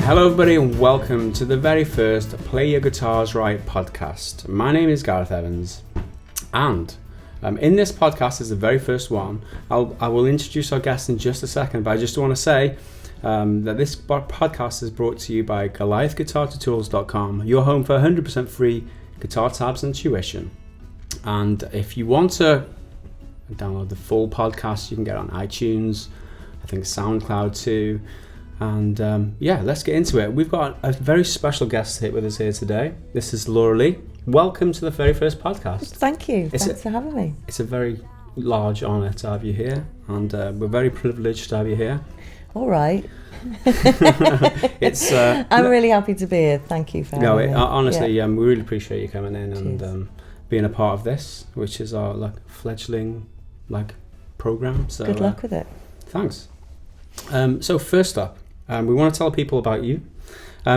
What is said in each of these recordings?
Hello everybody and welcome to the very first Play Your Guitars Right podcast. My name is Gareth Evans and in this podcast is the very first one. I will introduce our guest in just a second, but I just want to say that this podcast is brought to you by GoliathGuitarTutorials.com, your home for 100% free guitar tabs and tuition. And if you want to download the full podcast, you can get it on iTunes, I think SoundCloud too. And let's get into it. We've got a very special guest with us here today. This is Laura-Leigh. Welcome to the very first podcast. Thanks for having me. It's a very large honour to have you here, and we're very privileged to have you here. All right. I'm really happy to be here. Thank you for having me. Honestly, we really appreciate you coming in and being a part of this, which is our fledgling program. So good luck with it. Thanks. So first up, we want to tell people about you.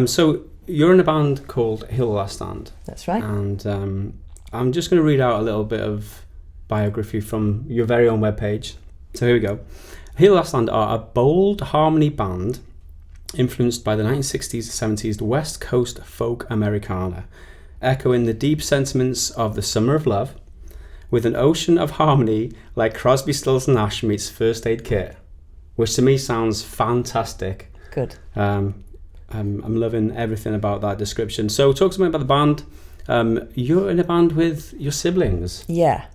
So you're in a band called Heal the Last Stand. That's right. And I'm just going to read out a little bit of biography from your very own webpage. So here we go. Heal the Last Stand are a bold harmony band influenced by the 1960s and 70s West Coast folk Americana, echoing the deep sentiments of the Summer of Love with an ocean of harmony like Crosby, Stills & Nash meets First Aid Kit, which to me sounds fantastic. Good. I'm loving everything about that description. So talk to me about the band. You're in a band with your siblings. Yeah.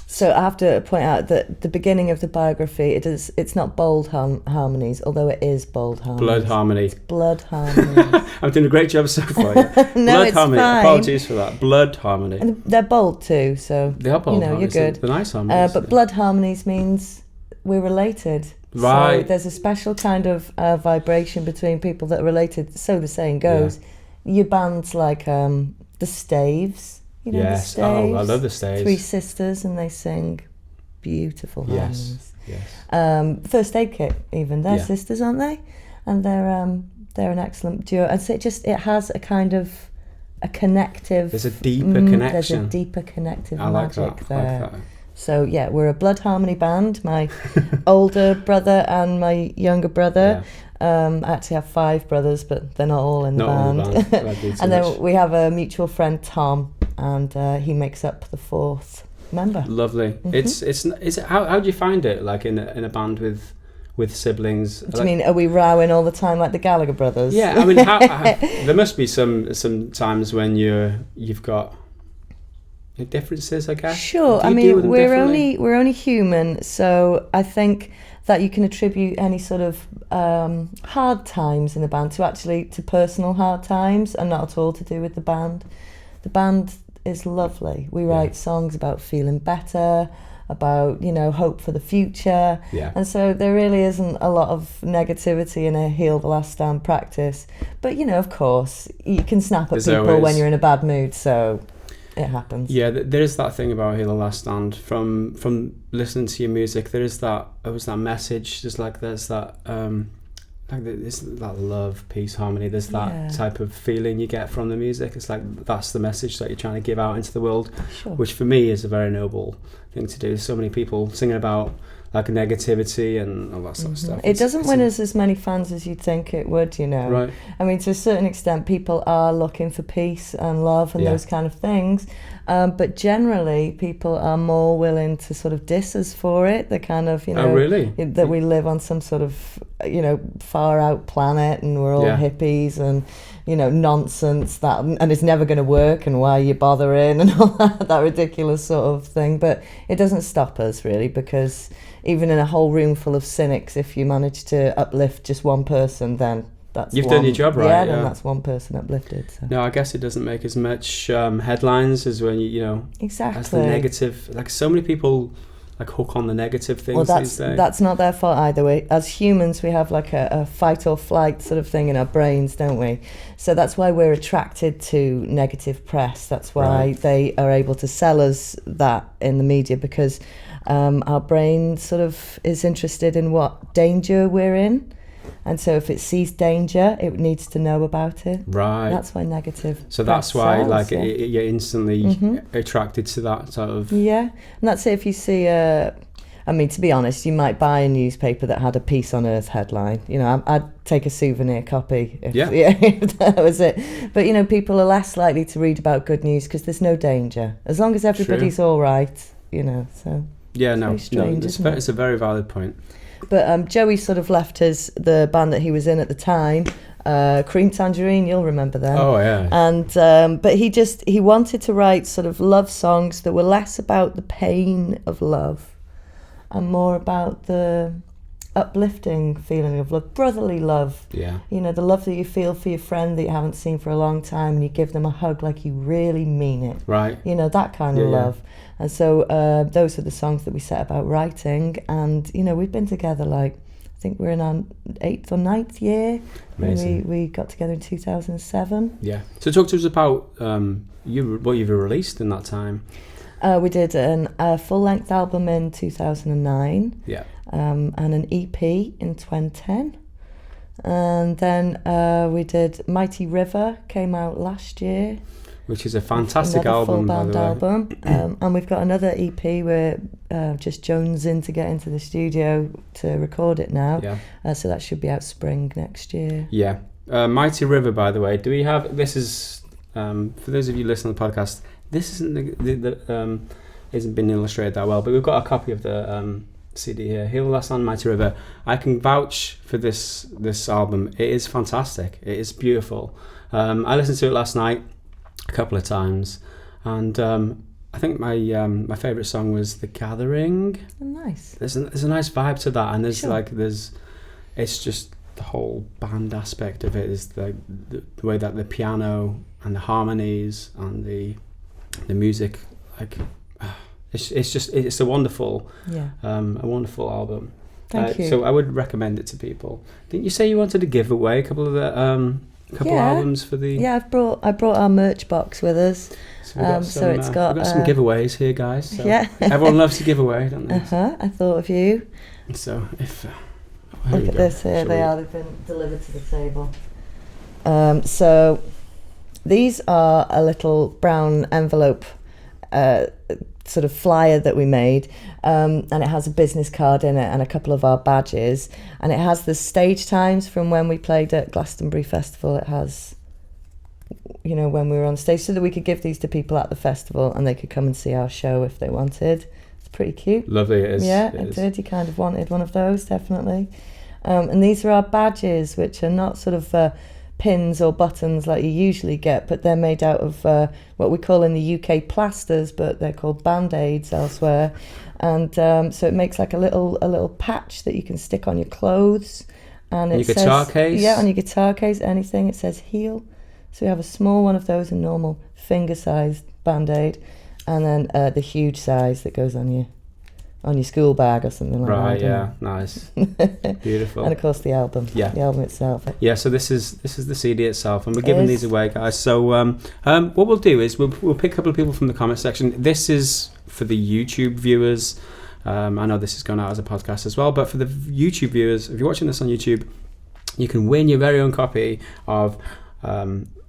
So I have to point out that the beginning of the biography, it's not bold harmonies, although it is bold harmonies. Blood harmony. It's blood harmonies. I'm doing a great job so far. Yeah. No, blood it's harmony. fine. Apologies for that. Blood harmony. And they're bold too, so they are bold harmonies. You're good. They're nice harmonies. But blood harmonies means we're related. Right. So there's a special kind of vibration between people that are related. So the saying goes. Yeah. Your bands like the Staves. You know, yes. the Staves. Oh, I love the Staves. Three sisters, and they sing beautiful harmonies. Yes. First Aid Kit, even they're sisters, aren't they? And they're an excellent duo. And so it has a kind of a connective. There's a deeper connection. There's a deeper connective I like magic that. there. I like that. So yeah, we're a blood harmony band. My older brother and my younger brother. I actually have 5 brothers, but they're not all in the band. And then we have a mutual friend, Tom, and he makes up the 4th member. Lovely. Mm-hmm. It's how do you find it in a band with siblings? Do you mean are we rowing all the time like the Gallagher brothers? Yeah, I mean there must be some times when you've got differences, I guess. Sure. I mean, we're only human, so I think that you can attribute any sort of hard times in the band to personal hard times, and not at all to do with the band. The band is lovely. We write songs about feeling better, about hope for the future, and so there really isn't a lot of negativity in a Heal the Last Stand practice. But of course, you can snap at people when you're in a bad mood, so. It happens. Yeah, there is that thing about Heal the Last Stand. From listening to your music, there is that message. There's that love, peace, harmony. There's that type of feeling you get from the music. It's like that's the message that you're trying to give out into the world, which for me is a very noble thing to do. There's so many people singing about negativity and all that sort of stuff. It doesn't win us as many fans as you'd think it would, Right. I mean, to a certain extent, people are looking for peace and love and those kind of things. But generally, people are more willing to sort of diss us for it. The kind of, oh, really? That we live on some sort of, far out planet and we're all hippies and, nonsense and it's never going to work and why are you bothering and all that ridiculous sort of thing. But it doesn't stop us really, because even in a whole room full of cynics, if you manage to uplift just one person, then you've done your job right. Yeah, then that's one person uplifted. So. No, I guess it doesn't make as much headlines as when exactly as the negative. So many people hook on the negative things. Well, these days. That's not their fault either. As humans, we have a fight or flight sort of thing in our brains, don't we? So that's why we're attracted to negative press. That's why they are able to sell us that in the media, because our brain sort of is interested in what danger we're in. And so if it sees danger, it needs to know about it. Right. That's why negative. So that's why you're instantly attracted to that sort of. Yeah, and that's it. If you see a I mean, to be honest, you might buy a newspaper that had a Peace on Earth headline. You know, I'd take a souvenir copy if that was it. But, you know, people are less likely to read about good news because there's no danger. As long as everybody's all right, you know, so... Yeah, it's a very valid point. But Joey sort of left the band that he was in at the time, Cream Tangerine, you'll remember them. Oh, yeah. And but he wanted to write sort of love songs that were less about the pain of love and more about the uplifting feeling of love, brotherly love. Yeah. You know, the love that you feel for your friend that you haven't seen for a long time, and you give them a hug like you really mean it. Right. You know, that kind of love. And so those are the songs that we set about writing. And, you know, we've been together I think we're in our 8th or 9th year. Amazing. We got together in 2007. Yeah. So talk to us about what you've released in that time. We did a full-length album in 2009. Yeah. And an EP in 2010. And then we did Mighty River, came out last year. Which is a fantastic album, by the way. Album. And we've got another EP. We're just jonesing to get into the studio to record it now. Yeah. So that should be out spring next year. Yeah. Mighty River, by the way. Do we have... This is... for those of you listening to the podcast, this isn't been illustrated that well, but we've got a copy of the CD here. Heal the Last Land, Mighty River. I can vouch for this album. It is fantastic. It is beautiful. I listened to it last night a couple of times, and I think my favourite song was The Gathering. Oh, nice. There's a nice vibe to that, and it's just the whole band aspect of it is the way that the piano and the harmonies and the music, it's a wonderful album. Thank you. So I would recommend it to people. Didn't you say you wanted to give away a couple of the albums for the... Yeah, I brought our merch box with us. So we've got some giveaways here, guys. So yeah. Everyone loves to give away, don't they? I thought of you. So if... Look at this here. They've been delivered to the table. So these are a little brown envelope sort of flyer that we made, and it has a business card in it and a couple of our badges, and it has the stage times from when we played at Glastonbury Festival. It has, you know, when we were on stage, so that we could give these to people at the festival and they could come and see our show if they wanted. It's pretty cute. Lovely, it is. Yeah, it did. You kind of wanted one of those, definitely. And these are our badges, which are not sort of pins or buttons like you usually get, but they're made out of what we call in the UK plasters, but they're called band-aids elsewhere. And so it makes like a little patch that you can stick on your clothes. And your guitar case? Yeah, on your guitar case, anything. It says heal. So we have a small one of those, a normal finger-sized band-aid, and then the huge size that goes on your school bag or something like that. Right, yeah, nice. Beautiful. And of course the album. Yeah. The album itself. Yeah, so this is the CD itself, and we're giving these away, guys. So what we'll do is we'll pick a couple of people from the comment section. This is for the YouTube viewers. I know this is going out as a podcast as well, but for the YouTube viewers, if you're watching this on YouTube, you can win your very own copy of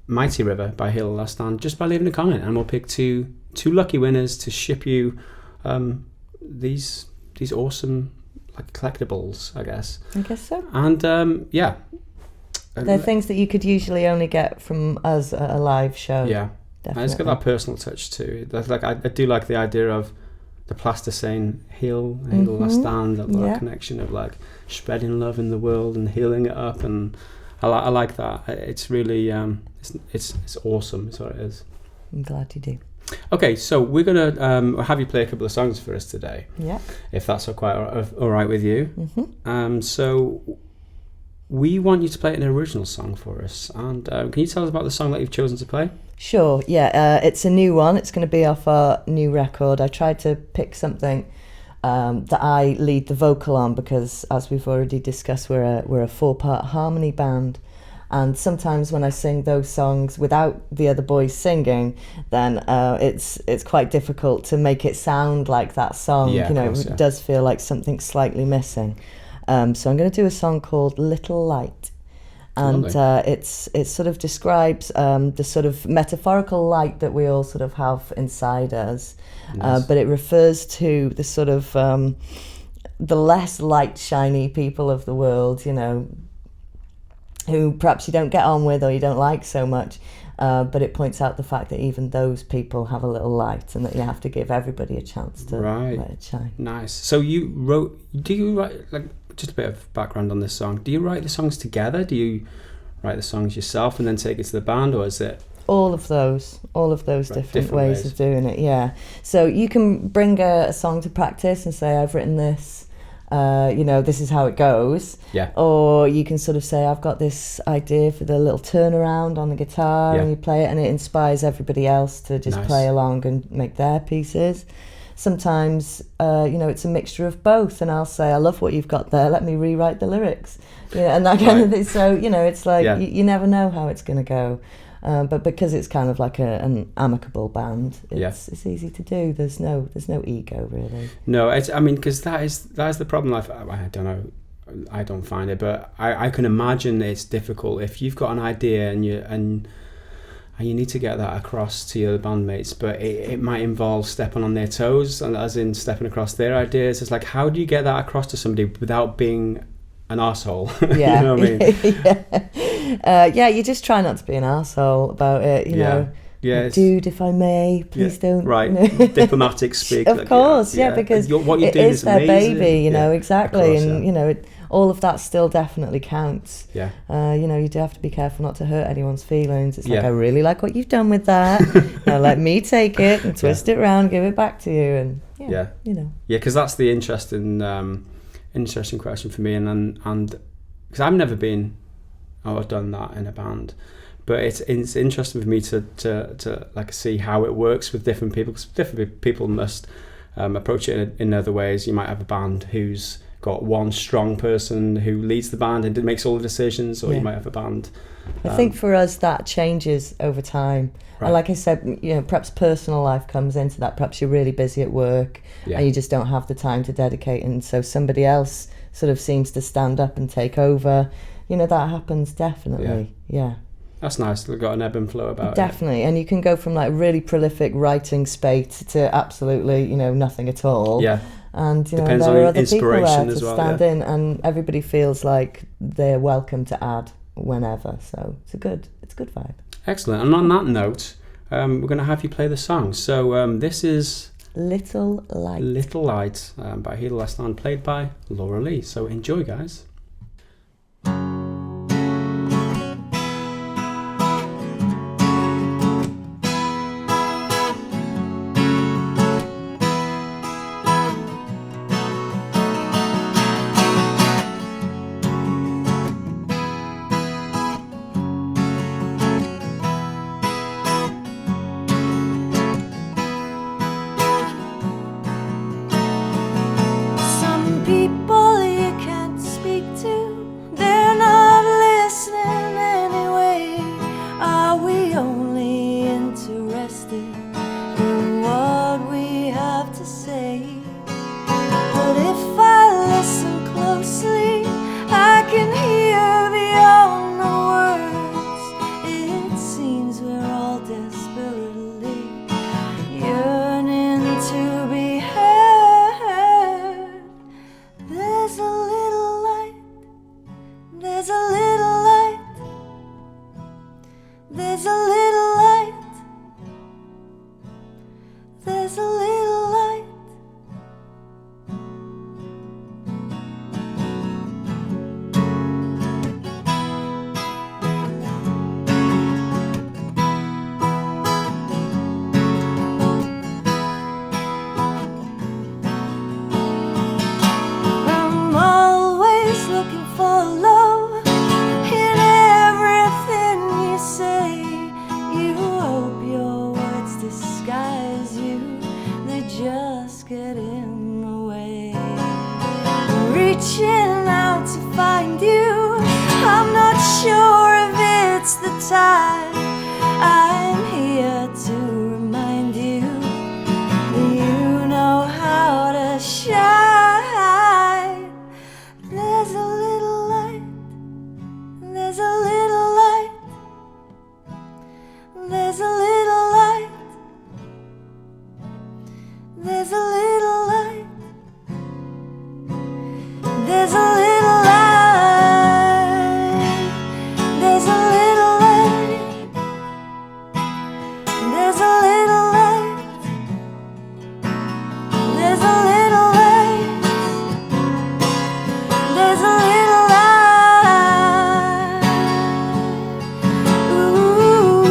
Mighty River by Heal the Last Land just by leaving a comment, and we'll pick two lucky winners to ship you these awesome like collectibles, I guess. I guess so. And yeah, they're things that you could usually only get from us at a live show. Yeah, definitely. And it's got that personal touch too. That's like I do like the idea of the plaster saying heal the last stand, that connection of like spreading love in the world and healing it up, and I like that. It's really it's awesome. It's what it is. I'm glad you do. Okay, so we're gonna have you play a couple of songs for us today. Yeah. If that's all right with you. Mm-hmm. So we want you to play an original song for us, and can you tell us about the song that you've chosen to play? Sure. Yeah. It's a new one. It's going to be off our new record. I tried to pick something that I lead the vocal on because, as we've already discussed, we're a 4-part harmony band. And sometimes when I sing those songs without the other boys singing, then it's quite difficult to make it sound like that song. Yeah, you know, of course, it does feel like something's slightly missing. So I'm going to do a song called Little Light. And it sort of describes the sort of metaphorical light that we all sort of have inside us. Nice. But it refers to the sort of the less light, shiny people of the world, you know, who perhaps you don't get on with or you don't like so much. But it points out the fact that even those people have a little light, and that you have to give everybody a chance to let it shine. Nice. So do you write, like, just a bit of background on this song, do you write the songs together? Do you write the songs yourself and then take it to the band, or is it? All of those different ways of doing it, yeah. So you can bring a song to practice and say, I've written this, you know, this is how it goes. Yeah. Or you can sort of say, I've got this idea for the little turnaround on the guitar, and you play it, and it inspires everybody else to just play along and make their pieces. Sometimes, you know, it's a mixture of both, and I'll say, I love what you've got there, let me rewrite the lyrics. Yeah, and that kind of thing. So, you know, it's like, you never know how it's going to go. But because it's kind of like an amicable band, it's easy to do. There's no ego, really. No, I mean, because that is the problem. I don't know, I don't find it, but I can imagine it's difficult if you've got an idea and you need to get that across to your bandmates, but it might involve stepping on their toes, and as in stepping across their ideas. It's like, how do you get that across to somebody without being an arsehole? Yeah. You know what I mean? Yeah, you just try not to be an arsehole about it, you know. Yeah, dude, if I may, please don't. Right, you know. Diplomatic speak. Of course, because what you're it doing is their amazing. baby, you know, exactly. Course, and, you know, all of that still definitely counts. Yeah. You know, you do have to be careful not to hurt anyone's feelings. It's like, I really like what you've done with that. Now let me take it and twist it around, give it back to you. And, you know. Yeah, because that's the interesting question for me. And because I've never been or done that in a band. But it's interesting for me to like see how it works with different people, because different people must approach it in other ways. You might have a band who's got one strong person who leads the band and makes all the decisions, or you might have a band. I think for us that changes over time. Right. And like I said, you know, perhaps personal life comes into that. Perhaps you're really busy at work and you just don't have the time to dedicate, and so somebody else sort of seems to stand up and take over. You know, that happens definitely. Yeah. That's nice. We've got an ebb and flow about Definitely. And you can go from like really prolific writing spate to absolutely, you know, nothing at all. Yeah. And, you know, depends there on are other people there to well, stand in, and everybody feels like they're welcome to add whenever. So it's a good vibe. Excellent. And on that note, we're going to have you play the song. So this is Little Light. Little Light by Heal Last Land, played by Laura-Leigh. So enjoy, guys. People you can't speak to, they're not listening anyway. Are we only interested in what we have to say? But if I listen closely, I can hear beyond the words. It seems we're all desperately yearning to be heard. There's a little light, there's a little light, there's a little light, there's a little light. I'm always looking for love in everything you say. You hope your words disguise you, they just get in the way. Reaching out to find you, I'm not sure if it's the time. I'm here to remind you that you know how to shine. There's a little light, there's a little light, there's a little light, there's a little light, There's a little light. There's a little light. There's a little light. There's a little light. There's a little light. Ooh,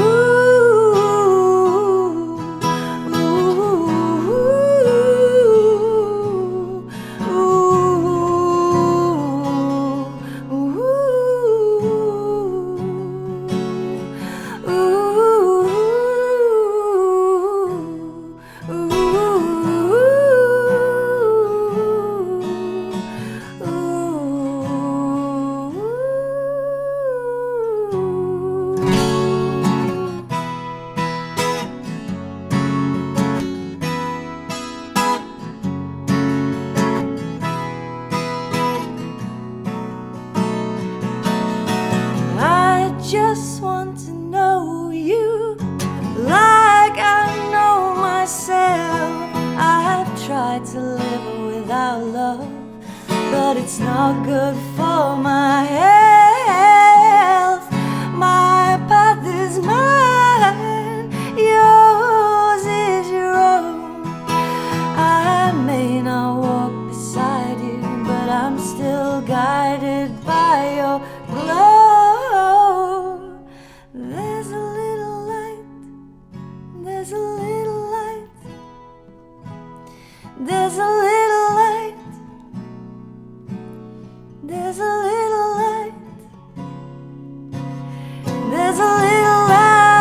I just want to know you like I know myself. I've tried to live without love, but it's not good for my health. My path is mine, yours is your own. I may not walk beside you, but I'm still guided by your glow. There's a little light. There's a little light. There's a little light. There's a little light. There's a little light.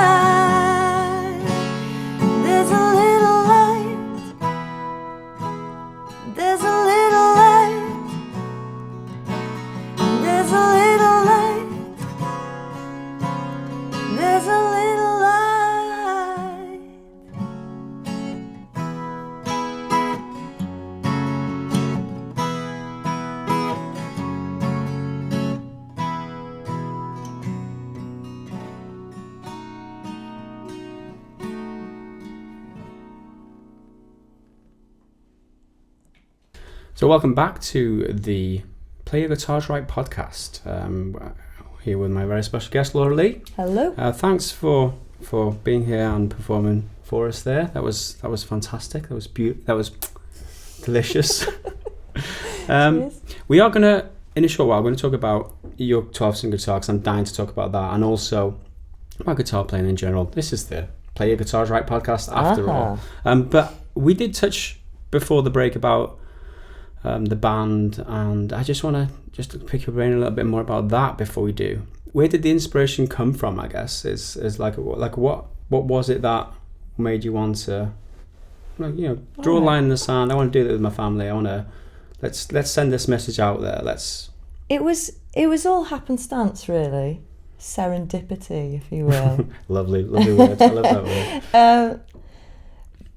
There's a little light. There's a little light. There's a little light. There's a little light. So welcome back to the Play Your Guitars Right podcast. Here with my very special guest, Laura-Leigh. Hello. Thanks for being here and performing for us there. That was fantastic. That was that was delicious. We are gonna, in a short while, we're gonna talk about your 12-string guitar, because I'm dying to talk about that, and also about guitar playing in general. This is the Play Your Guitars Right podcast after all. But we did touch before the break about the band, and I just want to pick your brain a little bit more about that before we do. Where did the inspiration come from, I guess, is like what was it that made you want to, draw a line in the sand? I want to do that with my family. I want to, let's send this message out there. It was all happenstance, really. Serendipity, if you will. Lovely words. I love that word.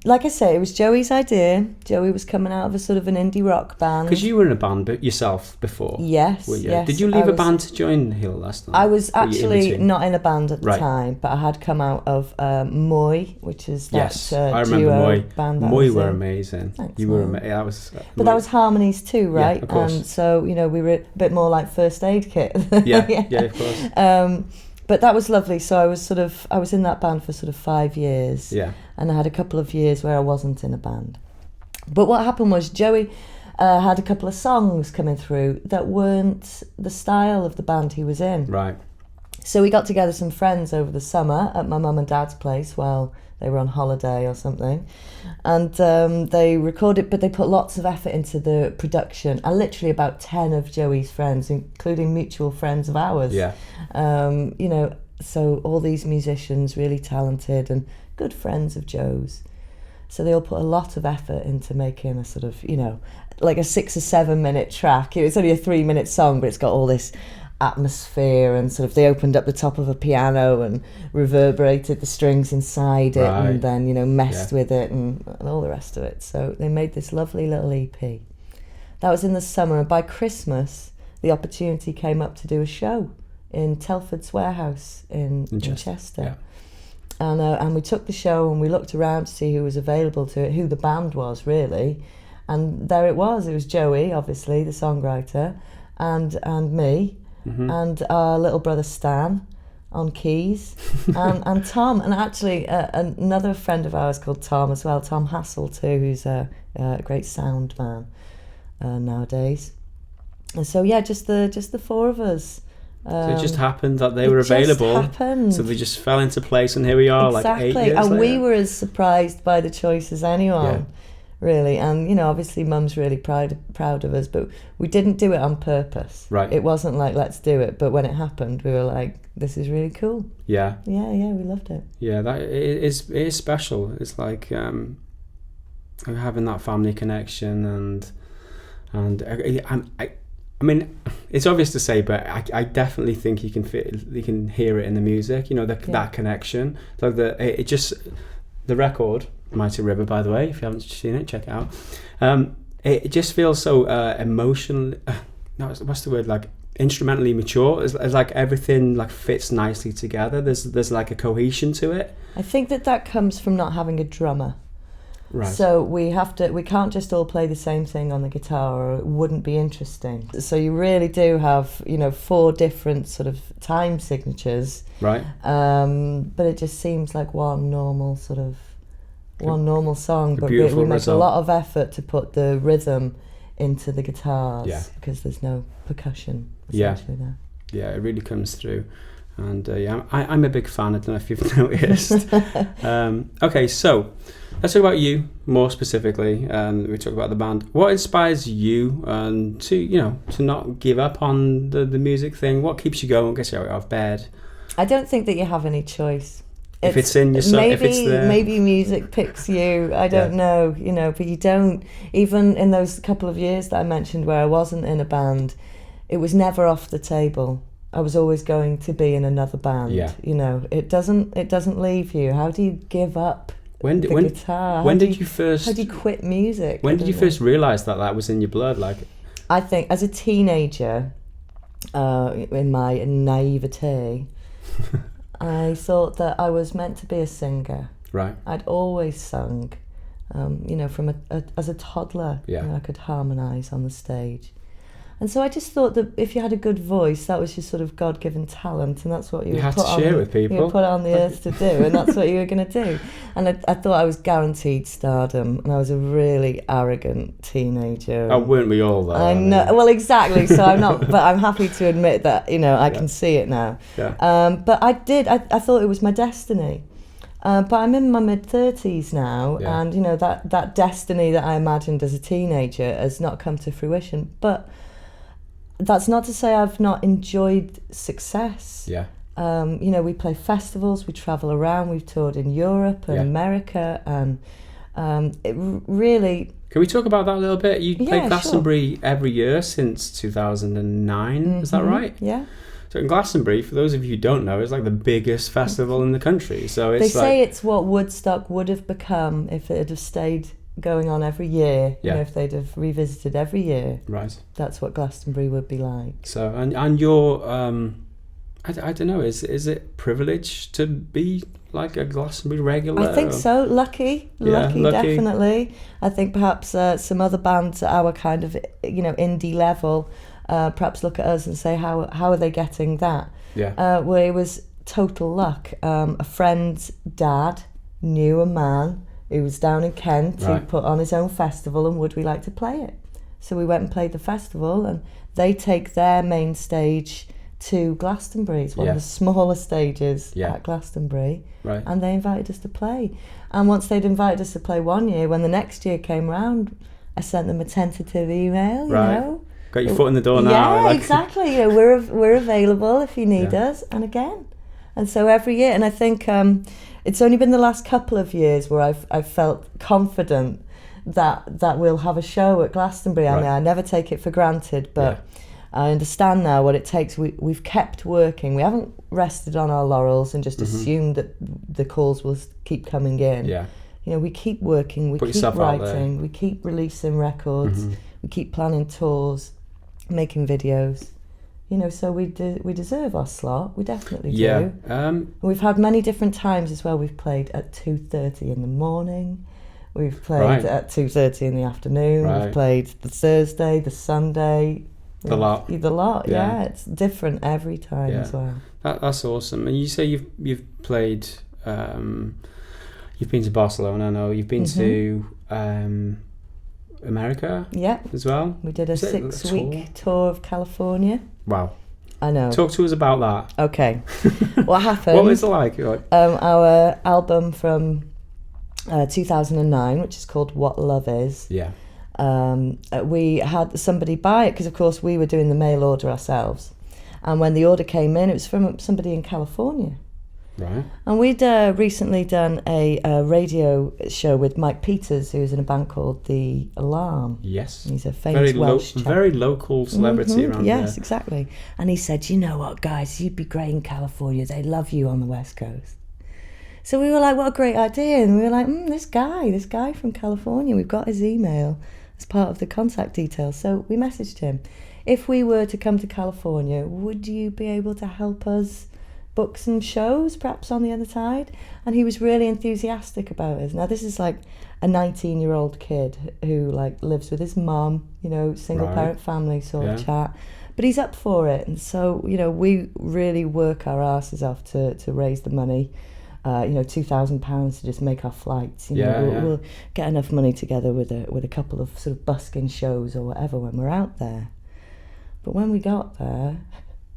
Like I say, it was Joey's idea. Joey was coming out of a sort of an indie rock band. Because you were in a band yourself before. Yes, were you? yes. Did you leave a band to join Hill last time? I was actually not in a band at the Right. time, but I had come out of Moy, which is that I remember duo Moy. band. Moy were amazing. Thanks, You were man. amazing. But that was harmonies too, right? Yeah, of course. And so, we were a bit more like First Aid Kit. yeah, of course. But that was lovely. So I was in that band for sort of 5 years. Yeah. And I had a couple of years where I wasn't in a band. But what happened was Joey had a couple of songs coming through that weren't the style of the band he was in. Right. So we got together some friends over the summer at my mum and dad's place while they were on holiday or something. And they recorded, but they put lots of effort into the production. And literally about 10 of Joey's friends, including mutual friends of ours. Yeah. So all these musicians, really talented and good friends of Joe's. So they all put a lot of effort into making a sort of, like a 6 or 7 minute track. It was only a 3-minute song, but it's got all this atmosphere, and sort of they opened up the top of a piano and reverberated the strings inside it, Right. and then messed with it and all the rest of it. So they made this lovely little EP. That was in the summer, and by Christmas the opportunity came up to do a show in Telford's Warehouse in Chester. Yeah. And we took the show and we looked around to see who was available to it, who the band was really, And there it was Joey, obviously, the songwriter, and me, and our little brother Stan on keys, and Tom, and actually another friend of ours called Tom as well, Tom Hassel too, who's a great sound man nowadays. And so yeah, just the four of us. So it just happened that they were available. So they just fell into place, and here we are, exactly. like 8 years and later. We were as surprised by the choice as anyone, really. And you know, obviously, Mum's really proud of us, but we didn't do it on purpose. Right. It wasn't like let's do it, but when it happened, we were like, this is really cool. Yeah. Yeah, we loved it. Yeah, it is special. It's like having that family connection, and I mean, it's obvious to say, but I definitely think you can hear it in the music. You know, that connection. Like the record, Mighty River, by the way, if you haven't seen it, check it out. It just feels so emotional. No, what's the word? Like instrumentally mature. It's like everything like fits nicely together. There's like a cohesion to it. I think that comes from not having a drummer. Right. So we can't just all play the same thing on the guitar, or it wouldn't be interesting. So you really do have, you know, 4 different sort of time signatures. Right. But it just seems like one normal song, but we make result. a lot of effort to put the rhythm into the guitars, because there's no percussion essentially there. Yeah, it really comes through. And I'm a big fan. I don't know if you've noticed. Okay, so let's talk about you more specifically. We talk about the band. What inspires you to not give up on the music thing? What keeps you going? Gets you out of bed? I don't think that you have any choice. If it's in your soul, if it's there. Maybe music picks you. I don't know, you know, but you don't. Even in those couple of years that I mentioned where I wasn't in a band, it was never off the table. I was always going to be in another band. Yeah. You know, it doesn't leave you. How do you give up guitar? When did you first? How do you quit music? When did you first realise that was in your blood? Like, I think as a teenager, in my naivete, I thought that I was meant to be a singer. Right. I'd always sung, you know, from as a toddler. Yeah. You know, I could harmonise on the stage. And so I just thought that if you had a good voice, that was your sort of God-given talent, and that's what you have to share with people. You were put on the earth to do, and that's what you were going to do. And I thought I was guaranteed stardom, and I was a really arrogant teenager. Oh, weren't we all though? I know. Well, exactly. So I'm not, but I'm happy to admit that, you know, I can see it now. Yeah. But I thought it was my destiny. But I'm in my mid-30s now, and you know that destiny that I imagined as a teenager has not come to fruition. But that's not to say I've not enjoyed success. Yeah. You know, we play festivals, we travel around, we've toured in Europe and America, and it really... Can we talk about that a little bit? You played Glastonbury every year since 2009, is that right? Yeah. So in Glastonbury, for those of you who don't know, it's like the biggest festival in the country. So it's they say it's what Woodstock would have become if it had have stayed going on every year. You know, if they'd have revisited every year. Right. That's what Glastonbury would be like. So and you're I don't know, is it privileged to be like a Glastonbury regular? I think so. Lucky, definitely. I think perhaps some other bands at our kind of, you know, indie level perhaps look at us and say, how are they getting that? Yeah. Well, it was total luck. A friend's dad knew a man who was down in Kent who put on his own festival, and would we like to play it? So we went and played the festival, and they take their main stage to Glastonbury. It's one of the smaller stages at Glastonbury, and they invited us to play. And once they'd invited us to play one year, when the next year came round, I sent them a tentative email, you know. Got your foot in the door now. Yeah, exactly. You know, we're available if you need us, and again. And so every year, and I think it's only been the last couple of years where I've felt confident that we'll have a show at Glastonbury. I mean, I never take it for granted, but I understand now what it takes. We've kept working. We haven't rested on our laurels and just assumed that the calls will keep coming in. Yeah. You know, we keep working, we keep writing, we keep releasing records, we keep planning tours, making videos. You know, so we deserve our slot. We definitely do. We've had many different times as well. We've played at 2:30 in the morning. We've played at 2:30 in the afternoon. Right. We've played the Thursday, the Sunday. The lot. The lot, Yeah. yeah. It's different every time as well. That's awesome. And you say you've played. You've been to Barcelona. I know you've been to America. Yeah. As well. We did a 6-week tour of California. Wow. I know. Talk to us about that. Okay. What happened? What was it like? Our album from 2009, which is called What Love Is. Yeah. We had somebody buy it because, of course, we were doing the mail order ourselves. And when the order came in, it was from somebody in California. Right. And we'd recently done a radio show with Mike Peters, who's in a band called The Alarm. Yes. He's a famous Welsh chap. Very local celebrity around there. Yes, exactly. And he said, you know what, guys, you'd be great in California. They love you on the West Coast. So we were like, what a great idea. And we were like, this guy from California, we've got his email as part of the contact details. So we messaged him. If we were to come to California, would you be able to help us book some shows, perhaps on the other side? And he was really enthusiastic about it. Now, this is like a 19-year-old kid who like lives with his mum, single parent family sort of chat. But he's up for it. And so, we really work our asses off to raise the money. £2,000 to just make our flights. We'll get enough money together with a couple of sort of busking shows or whatever when we're out there. But when we got there,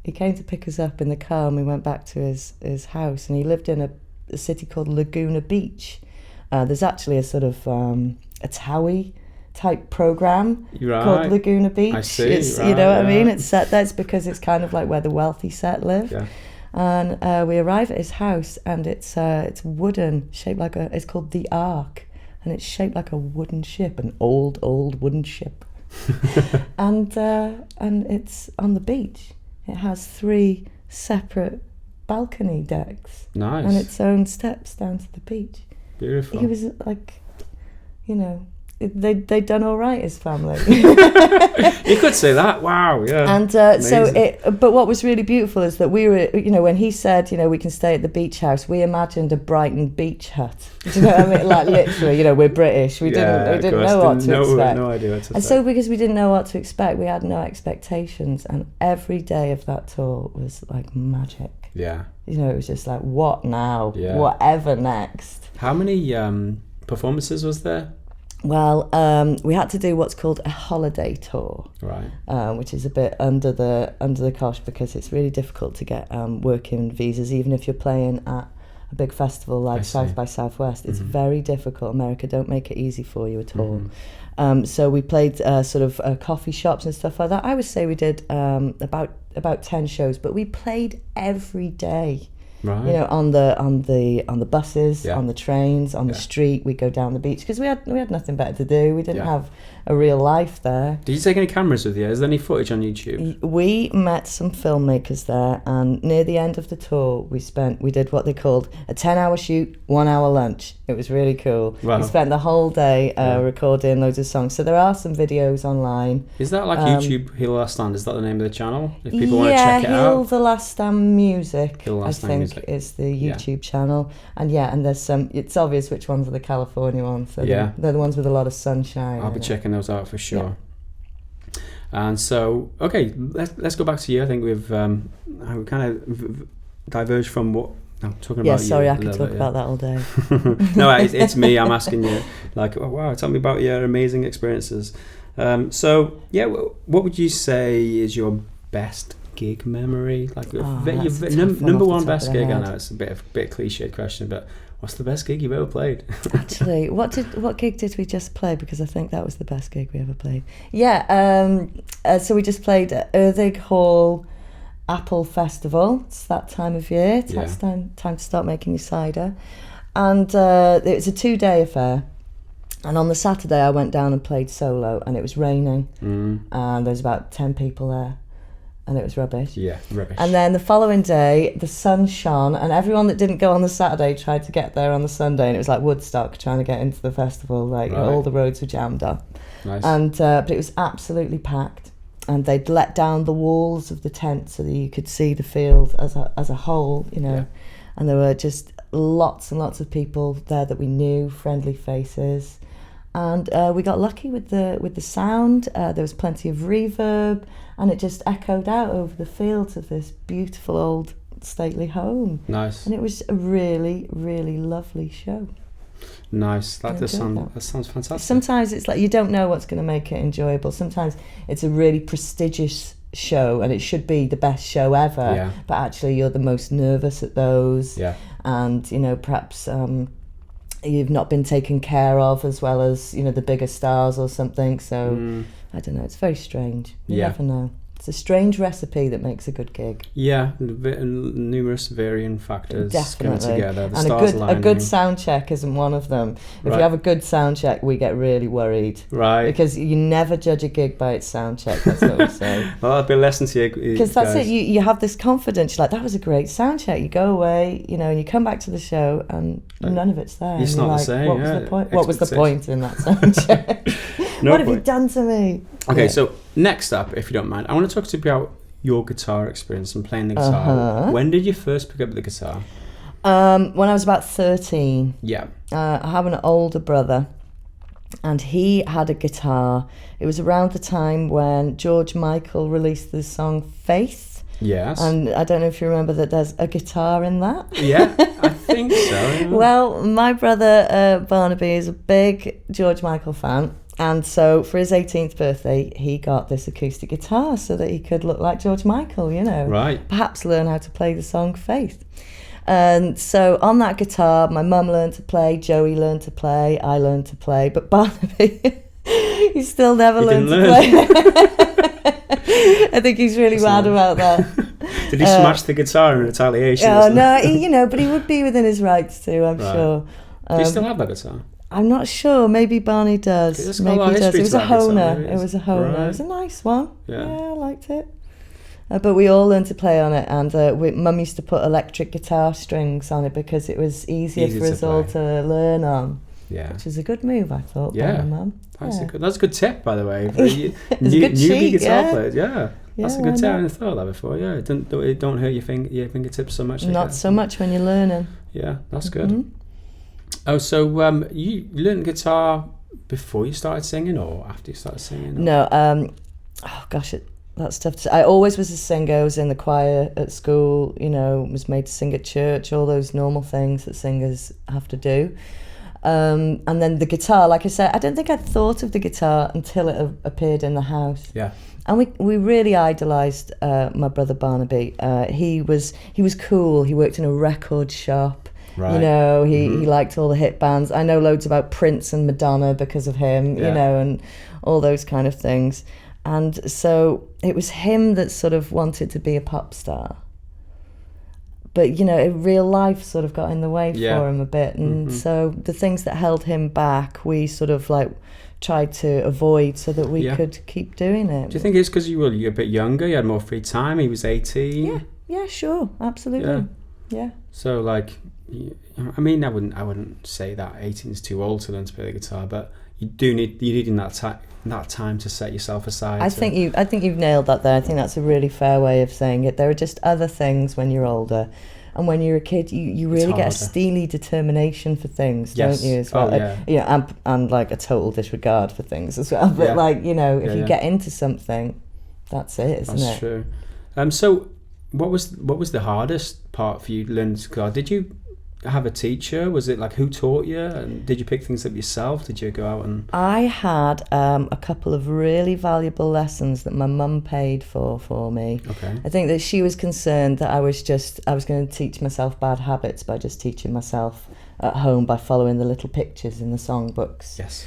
he came to pick us up in the car and we went back to his house, and he lived in a city called Laguna Beach. There's actually a sort of a TOWIE type program called Laguna Beach. I see. It's, you know what I mean? It's set there. It's because it's kind of like where the wealthy set live. Yeah. And we arrive at his house, and it's wooden, shaped like it's called the Ark, and it's shaped like a wooden ship, an old wooden ship. and it's on the beach. It has 3 separate balcony decks. Nice. And its own steps down to the beach. Beautiful. He was like, they'd done all right, his family. You could say that. Wow, yeah. And but what was really beautiful is that we were, when he said, we can stay at the beach house, we imagined a Brighton beach hut. Do you know what I mean? Like literally, we're British. We didn't know what to expect. No idea what to expect. And so because we didn't know what to expect, we had no expectations, and every day of that tour was like magic. Yeah. It was just like, what now? Yeah. Whatever next. How many performances was there? Well, we had to do what's called a holiday tour, right? Which is a bit under the cosh because it's really difficult to get working visas, even if you're playing at a big festival like South by Southwest. It's very difficult. America don't make it easy for you at all. So we played sort of coffee shops and stuff like that. I would say we did about 10 shows, but we played every day. Right. On the buses, on the trains, on the street. We go down the beach because we had nothing better to do. We didn't have a real life there. Did you take any cameras with you? Is there any footage on YouTube? We met some filmmakers there, and near the end of the tour, we did what they called a 10-hour shoot, 1-hour lunch. It was really cool. Wow. We spent the whole day recording loads of songs. So there are some videos online. Is that like YouTube Heal the Last Stand? Is that the name of the channel? If people want to check it out. Heal the Last Stand Music, Heal the Last Stand Music is the YouTube channel. And there's some, it's obvious which ones are the California ones. So they're the ones with a lot of sunshine. I'll be checking those out for sure. And so, okay, let's go back to you. I think we've kind of diverged from what I'm talking about. Sorry, I could talk about that all day. No, it's me. I'm asking you, like, oh, wow, tell me about your amazing experiences. So, what would you say is your best gig memory? Like, number one best gig. I know it's a bit cliche question, but what's the best gig you've ever played? Actually, what gig did we just play? Because I think that was the best gig we ever played. So we just played at Erddig Hall Apple Festival. It's that time of year. It's time to start making your cider. And it was a 2-day affair. And on the Saturday, I went down and played solo, and it was raining. And there was about 10 people there. And it was rubbish. Yeah, rubbish. And then the following day, the sun shone, and everyone that didn't go on the Saturday tried to get there on the Sunday, and it was like Woodstock trying to get into the festival. Like all the roads were jammed up. Nice. And but it was absolutely packed, and they'd let down the walls of the tent so that you could see the field as a whole, And there were just lots and lots of people there that we knew, friendly faces. And we got lucky with the sound. There was plenty of reverb, and it just echoed out over the fields of this beautiful old stately home. Nice. And it was a really, really lovely show. Nice. That sounds fantastic. Sometimes it's like you don't know what's going to make it enjoyable. Sometimes it's a really prestigious show and it should be the best show ever, but actually you're the most nervous at those. Yeah. And, you know, perhaps you've not been taken care of as well as, you know, the bigger stars or something. So, I don't know, it's very strange. You never know. It's a strange recipe that makes a good gig. Yeah, numerous varying factors Definitely. coming together. The and stars a aligning. good sound check isn't one of them. If you have a good sound check, we get really worried. Right. Because you never judge a gig by its sound check, that's what we say. Well, that'll be a lesson to you. Because that's it, you have this confidence, you're like, that was a great sound check. You go away, you know, and you come back to the show and none of it's there. It's not like, the same, what was the point? What was the point in that sound check? What have you done to me? Okay, so next up, if you don't mind, I want to talk to you about your guitar experience and playing the guitar. When did you first pick up the guitar? When I was about 13. Yeah. I have an older brother, and he had a guitar. It was around the time when George Michael released the song Faith. Yes. And I don't know if you remember that there's a guitar in that. Yeah, I think so. Yeah. Well, my brother Barnaby is a big George Michael fan. And so for his 18th birthday, he got this acoustic guitar so that he could look like George Michael, you know. Right. Perhaps learn how to play the song Faith. And so on that guitar, my mum learned to play, Joey learned to play, I learned to play, but Barnaby, he still never learned to play. I think he's really mad about that. Did he smash the guitar in retaliation? Oh, no, you know, but he would be within his rights too, I'm sure. Do you still have that guitar? I'm not sure. Maybe Barney does. Maybe he does. It was a Honer. It was a Honer. Right. It was a nice one. Yeah, I liked it. But we all learned to play on it, and Mum used to put electric guitar strings on it because it was easier for us all to learn on. Yeah, which is a good move, I thought. By my mum. That's a good tip, by the way. For newbie guitar players. Yeah. That's a good tip. I hadn't thought of that before. Yeah, it don't hurt your fingertips so much. Not so much when you're learning. Yeah, that's good. Mm-hmm. Oh, so you learned guitar before you started singing or after you started singing? No, that's tough to say. I always was a singer. I was in the choir at school, you know, was made to sing at church, all those normal things that singers have to do. And then the guitar, like I said, I don't think I'd thought of the guitar until it appeared in the house. Yeah. And we really idolised my brother Barnaby. He was cool. He worked in a record shop. Right. You know, he liked all the hit bands. I know loads about Prince and Madonna because of him, you know, and all those kind of things. And so it was him that sort of wanted to be a pop star. But, you know, real life sort of got in the way for him a bit. And so the things that held him back, we sort of like tried to avoid so that we could keep doing it. Do you think it's because you were a bit younger, you had more free time, he was 18? Yeah, sure, absolutely. Yeah. So, like, I mean, I wouldn't say that 18 is too old to learn to play the guitar, but you need in that time to set yourself aside. I think you've nailed that there. I think that's a really fair way of saying it. There are just other things when you're older, and when you're a kid, you really get a steely determination for things, don't you? As well, and like a total disregard for things as well. But like, you know, if you get into something, that's it, isn't it? That's true. So, what was the hardest part for you to learn guitar? Did you have a teacher? Was it like who taught you? And did you pick things up yourself? Did you go out and... I had a couple of really valuable lessons that my mum paid for me. Okay. I think that she was concerned that I was going to teach myself bad habits by just teaching myself at home by following the little pictures in the songbooks. Yes.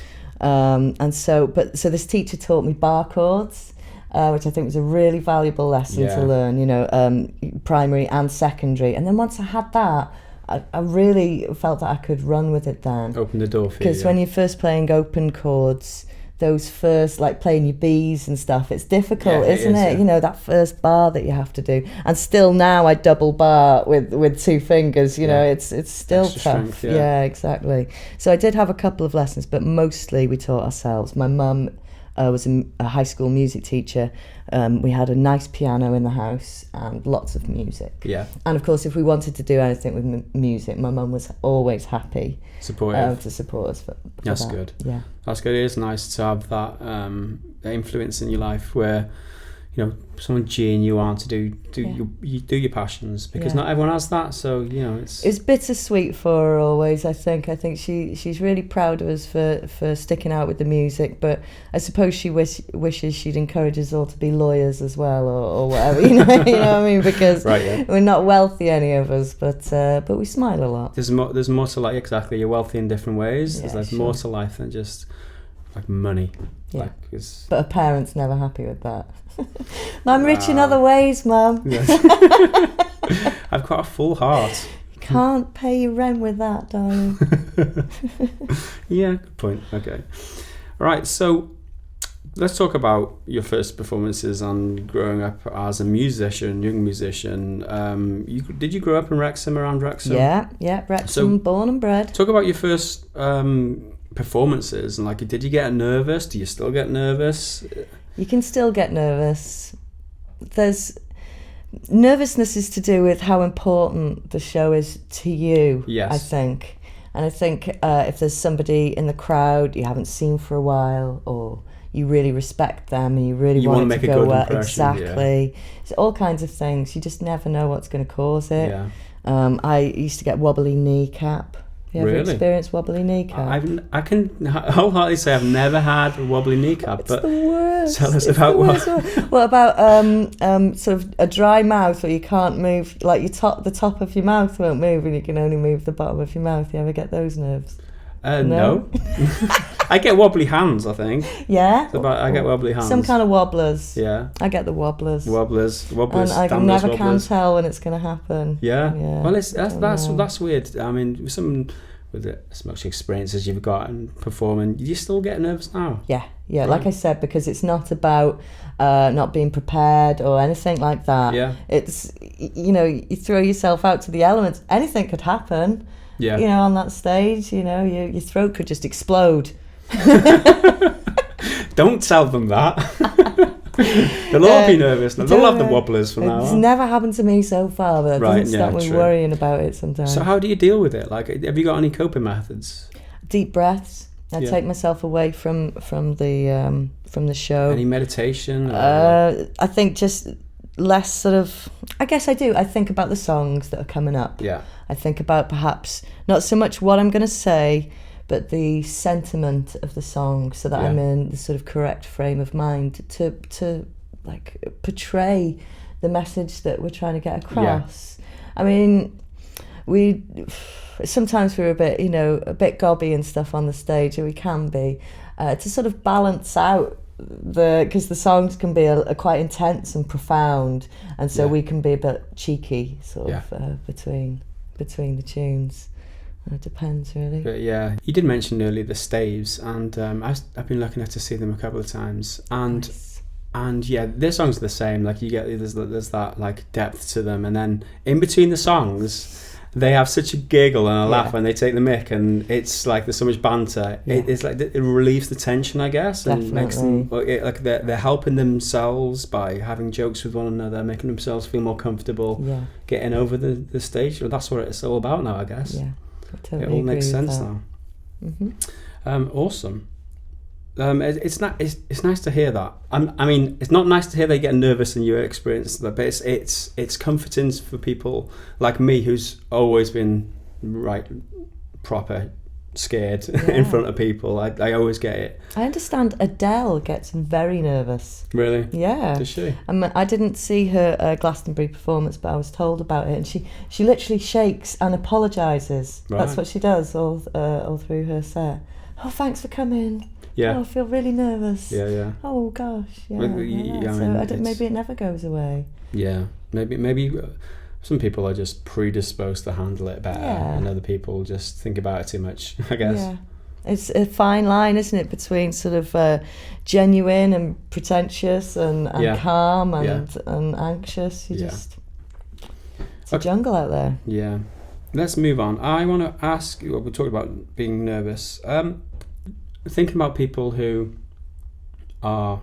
So this teacher taught me bar chords, which I think was a really valuable lesson to learn, you know, primary and secondary. And then once I had that, I really felt that I could run with it then. Open the door for you. Because when you're first playing open chords, those first, like playing your B's and stuff, it's difficult, isn't it? Yeah. You know, that first bar that you have to do. And still now I double bar with two fingers, you know, it's still extra tough. Strength, yeah, exactly. So I did have a couple of lessons, but mostly we taught ourselves. My mum was a high school music teacher, we had a nice piano in the house and lots of music. Yeah. And of course, if we wanted to do anything with music, my mum was always happy to support us for That's that. good. Yeah. That's good. It is nice to have that influence in your life where, you know, someone genuine to do your passions, because not everyone has that. So, you know, it's bittersweet for her always. I think she's really proud of us for sticking out with the music, but I suppose she wishes she'd encourage us all to be lawyers as well, or whatever. You know what I mean? Because we're not wealthy, any of us, but we smile a lot. There's more to life. Exactly, you're wealthy in different ways. There's more to life than just like money. Yeah. But her parents never happy with that. I'm rich in other ways, Mum. Yes. I've got a full heart. You can't pay your rent with that, darling. Yeah, good point. Okay. All right, so let's talk about your first performances and growing up as a musician, young musician. Did you grow up in Wrexham, around Wrexham? Yeah, Wrexham, born and bred. Talk about your first performances, and like, did you get nervous? Do you still get nervous? You can still get nervous. Nervousness is to do with how important the show is to you, yes. I think. And I think if there's somebody in the crowd you haven't seen for a while, or you really respect them and you really want to make a good impression, exactly. Yeah. It's all kinds of things. You just never know what's going to cause it. Yeah. I used to get wobbly kneecap. You ever experienced wobbly kneecap? I can wholeheartedly say I've never had a wobbly kneecap. It's the worst. Tell us about what. What about sort of a dry mouth where you can't move, like the top of your mouth won't move and you can only move the bottom of your mouth? You ever get those nerves? No. I get wobbly hands, I think. Yeah? I get wobbly hands. Some kind of wobblers. Yeah. I get the wobblers. Wobblers. And I never can tell when it's going to happen. Yeah. Well, that's weird. I mean, some with as much experience as you've got in performing, you still get nervous now? Yeah. Right. Like I said, because it's not about not being prepared or anything like that. Yeah. It's, you throw yourself out to the elements. Anything could happen. Yeah. On that stage, your throat could just explode. Don't tell them that. They'll all be nervous. They'll have the wobblers from now on. It's never happened to me so far, but it doesn't stop me worrying about it sometimes. So how do you deal with it? Like, have you got any coping methods? Deep breaths. I take myself away from the show. Any meditation? I think just less sort of, I guess I do. I think about the songs that are coming up. Yeah. I think about perhaps not so much what I'm going to say, but the sentiment of the song, so that I'm in the sort of correct frame of mind to like portray the message that we're trying to get across. Yeah. I mean, sometimes we're a bit gobby and stuff on the stage, or we can be, to sort of balance out because the songs can be quite intense and profound, and so we can be a bit cheeky sort of between the tunes. It depends, really. But yeah, you did mention earlier the staves, and I've been lucky enough to see them a couple of times, and nice. And yeah, their songs are the same. Like there's that like depth to them, and then in between the songs, they have such a giggle and a laugh when they take the mic, and it's like there's so much banter. Yeah. It's like it relieves the tension, I guess, and makes them like they're helping themselves by having jokes with one another, making themselves feel more comfortable, getting over the stage. Well, that's what it's all about now, I guess. Yeah. Totally it all makes sense now. Mm-hmm. Awesome. It's nice to hear that. I mean, it's not nice to hear they get nervous and you experience that, but it's comforting for people like me, who's always been proper scared in front of people. I always get it. I understand Adele gets very nervous. Really? Yeah. Does she? I didn't see her Glastonbury performance, but I was told about it, and she literally shakes and apologises. Right. That's what she does all through her set. Oh, thanks for coming. Yeah. Oh, I feel really nervous. Yeah. Oh gosh. Yeah. Maybe it never goes away. Yeah. Maybe. Some people are just predisposed to handle it better, and other people just think about it too much, I guess. Yeah. It's a fine line, isn't it, between sort of genuine and pretentious and calm and anxious. It's a jungle out there. Yeah. Let's move on. I want to ask you, we're talking about being nervous. Thinking about people who are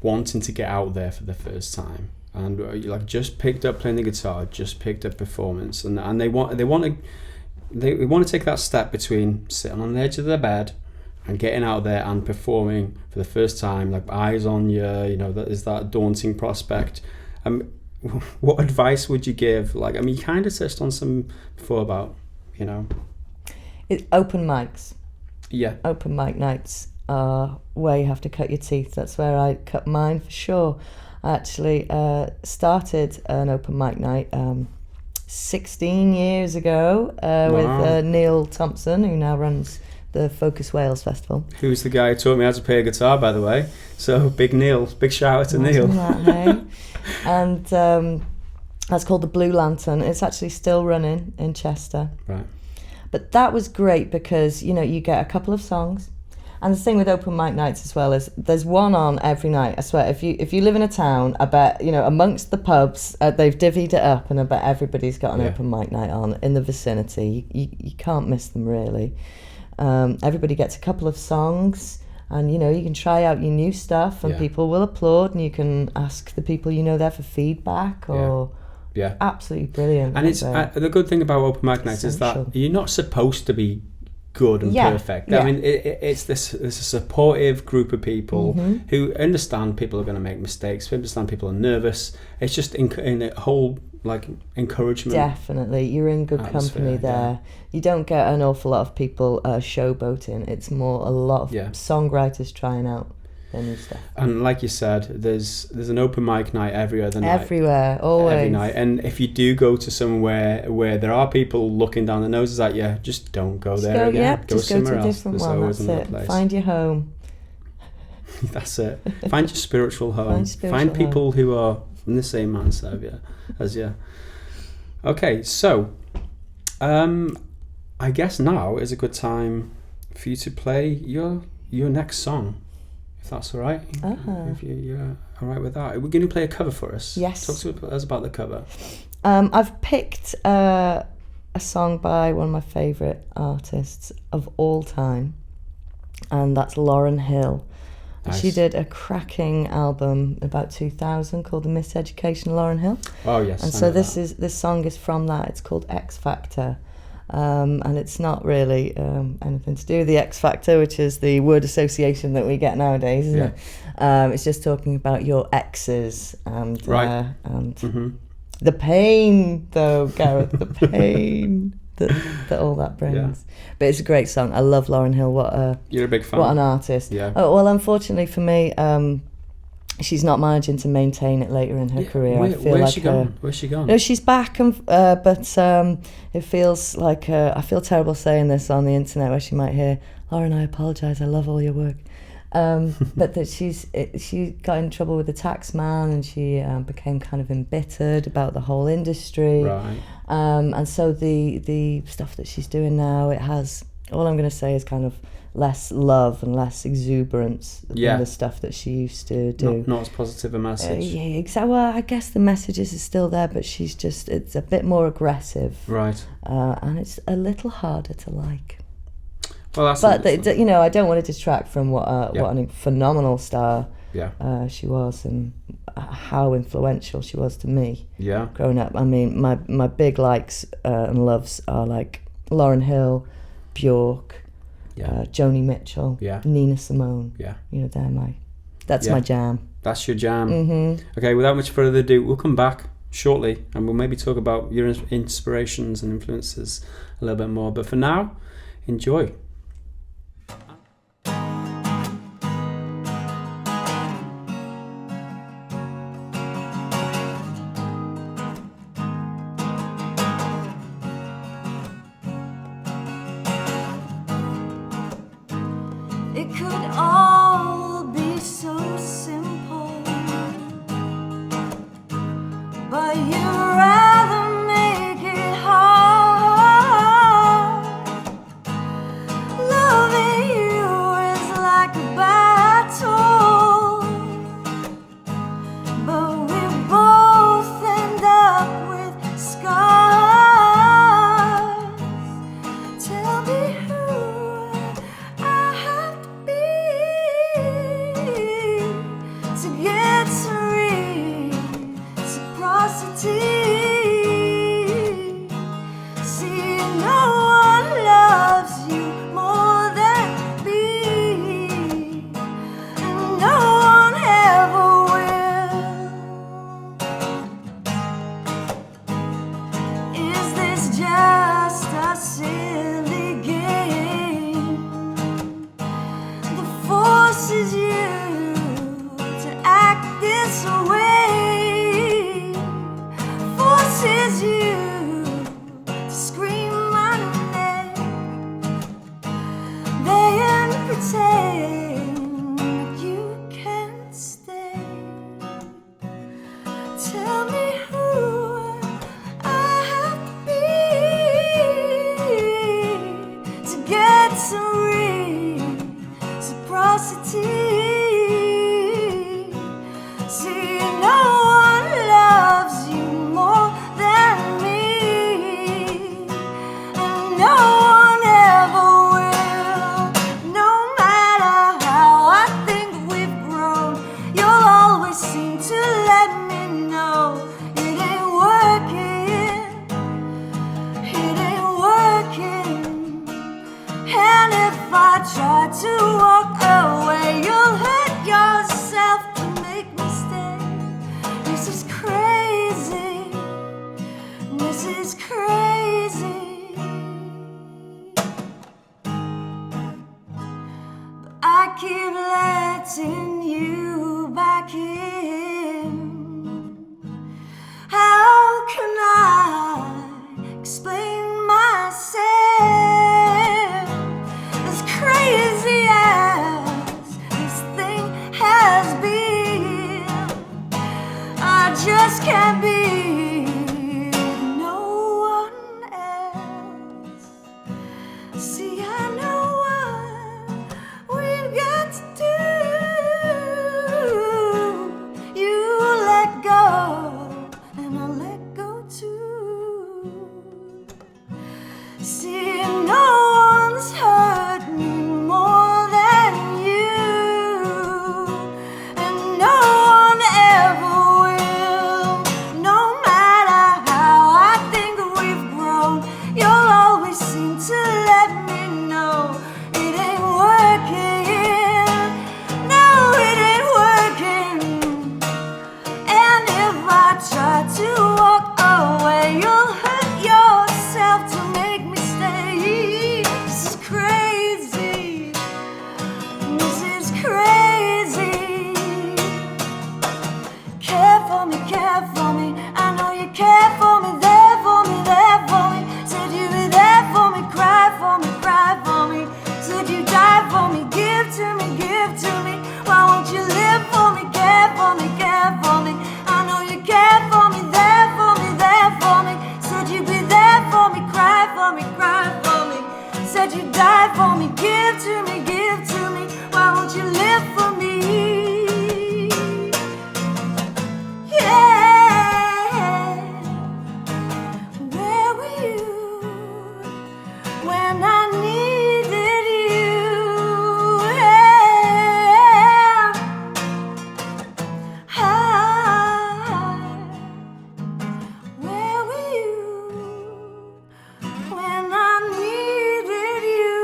wanting to get out there for the first time, and like just picked up playing the guitar, just picked up performance, and they want to take that step between sitting on the edge of their bed and getting out there and performing for the first time, like eyes on you, that is that daunting prospect. What advice would you give? Like, I mean, you kind of touched on some before about, It's open mics. Yeah. Open mic nights are where you have to cut your teeth. That's where I cut mine for sure. I actually started an open mic night 16 years ago with Neil Thompson, who now runs the Focus Wales Festival. Who's the guy who taught me how to play a guitar, by the way? So big Neil, big shout out to Neil. That, hey? And that's called the Blue Lantern. It's actually still running in Chester. Right. But that was great because, you get a couple of songs. And the thing with open mic nights as well is there's one on every night. I swear, if you live in a town, I bet, amongst the pubs, they've divvied it up, and I bet everybody's got an open mic night on in the vicinity. You can't miss them, really. Everybody gets a couple of songs, and you can try out your new stuff, and people will applaud, and you can ask the people there for feedback or absolutely brilliant. And it's the good thing about open mic nights is that you're not supposed to be good and perfect. I mean, it's a supportive group of people who understand people are going to make mistakes, understand people are nervous. It's just in a whole encouragement. Definitely, you're in good company there. You don't get an awful lot of people showboating. It's more a lot of songwriters trying out their new stuff. And like you said, there's an open mic night every other night. Everywhere, always. Every night. And if you do go to somewhere where there are people looking down their noses at you, just don't go there again. Go somewhere else. There's always another place. Find your home. That's it. Find your spiritual home. Find people who are in the same mindset as you. Okay, so I guess now is a good time for you to play your next song, if that's all right. If you're all right with that. We're going to play a cover for us. Yes. Talk to us about the cover. I've picked a song by one of my favourite artists of all time, and that's Lauryn Hill. Nice. She did a cracking album about 2000 called The Miseducation of Lauryn Hill. Oh yes. And so this song is from that. It's called Ex Factor. And it's not really anything to do with the X Factor, which is the word association that we get nowadays, isn't it? It's just talking about your exes and the pain, though, Gareth, the pain that all that brings. Yeah. But it's a great song. I love Lauryn Hill. You're a big fan. What an artist. Yeah. Well, unfortunately for me, she's not managing to maintain it later in her career. Where's she gone? No, she's back, but it feels like I feel terrible saying this on the internet, where she might hear, "Lauren, I apologise. I love all your work." But that she got in trouble with the tax man, and she became kind of embittered about the whole industry. Right. And so the stuff that she's doing now, it has, all I'm going to say is kind of less love and less exuberance than the stuff that she used to do. Not as positive a message. Yeah, exactly. Well, I guess the messages are still there, but it's a bit more aggressive. Right. And it's a little harder to like. Well, that's. But I don't want to detract from what a phenomenal star she was, and how influential she was to me. Yeah. Growing up, I mean, my big likes and loves are like Lauryn Hill, Bjork. Joni Mitchell, Nina Simone. Yeah. That's my jam. That's your jam. Mm-hmm. Okay, without much further ado, we'll come back shortly and we'll maybe talk about your inspirations and influences a little bit more. But for now, enjoy. It could all be so simple, but you'd rather make it hard. Tell me who I have to be to get some reciprocity. See, no one loves you more than me, and no one ever will. No matter how I think we've grown, you'll always seem to let me know it ain't working, it ain't working. And if I try to walk away, you'll hurt yourself to make me stay. This is crazy, this is crazy. But I keep letting you back in. How can I explain myself? As crazy as this thing has been, I just can't be no one else. See, I know what we've got to do. You let go, and I'll let go too. See, no one's hurt me more than you, and no one ever will. No matter how I think we've grown, you'll always seem to let me know it ain't working. No, it ain't working. And if I try to walk away, you'll hurt yourself to make me stay. This is crazy, this is crazy. Care for me, I know you care for me, there for me, there for me. Said you'd be there for me, cry for me, cry for me. Said you die for me, give to me, give to me. Why won't you live for me, care for me, care for me? I know you care for me, there for me, there for me. Said you'd be there for me, cry for me, cry for me. Said you die for me, give to me, give to me. Why won't you live for me? Yeah. Where were you when I needed you? Yeah. Where were you when I needed you?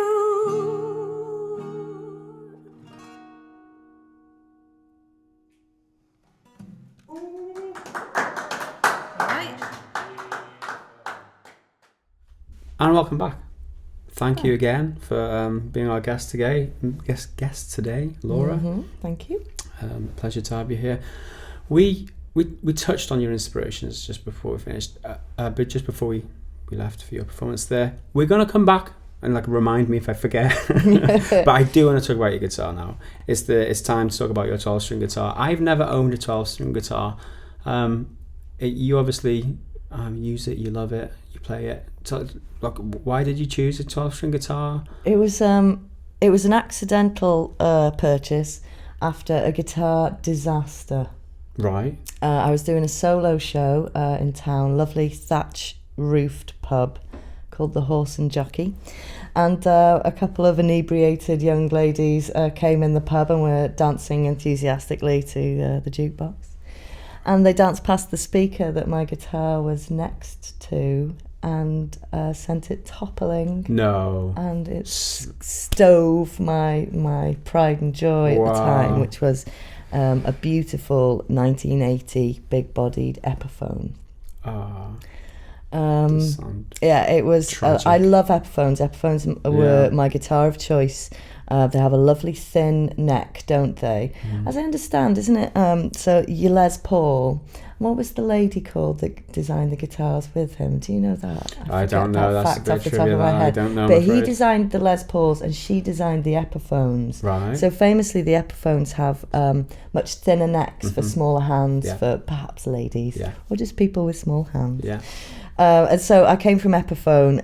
And welcome back. Thank you again for being our guest today. Guest today, Laura. Thank you. Pleasure to have you here. We touched on your inspirations just before we finished, but just before we left for your performance there. We're gonna come back and remind me if I forget. But I do want to talk about your guitar now. It's time to talk about your 12-string guitar. I've never owned a 12-string guitar. You obviously use it. You love it. You play it. So, why did you choose a 12-string guitar? It was an accidental purchase after a guitar disaster. Right. I was doing a solo show in town, lovely thatch-roofed pub called the Horse and Jockey, and a couple of inebriated young ladies came in the pub and were dancing enthusiastically to the jukebox, and they danced past the speaker that my guitar was next to and sent it toppling. No. And it stove my pride and joy at the time, which was a beautiful 1980 big-bodied Epiphone. Yeah, it was. I love Epiphones. Epiphones were my guitar of choice. They have a lovely thin neck, don't they? As I understand, isn't it? So your Les Paul. What was the lady called that designed the guitars with him? Do you know that? I don't know. That's a bit trivia. I don't know. But he designed the Les Pauls and she designed the Epiphones. Right. So famously, the Epiphones have much thinner necks for smaller hands, for perhaps ladies, Yeah. or just people with small hands. Yeah. And so I came from Epiphone,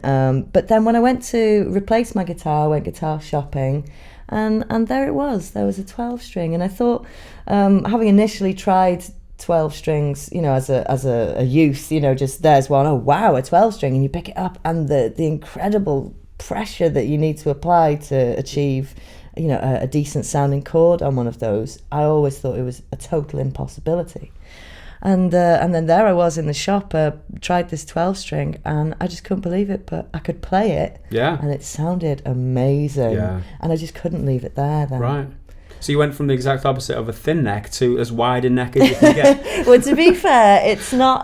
but then when I went to replace my guitar, I went guitar shopping, and there it was. There was a 12-string, and I thought, having initially tried 12 strings, you know, as a youth, you know, just there's one, oh wow, a 12-string, and you pick it up, and the incredible pressure that you need to apply to achieve, you know, a decent sounding chord on one of those. I always thought it was a total impossibility. And then there I was in the shop, tried this 12-string, and I just couldn't believe it, but I could play it. Yeah. And it sounded amazing. Yeah. And I just couldn't leave it there then. Right. So you went from the exact opposite of a thin neck to as wide a neck as you can get. Well, to be fair, it's not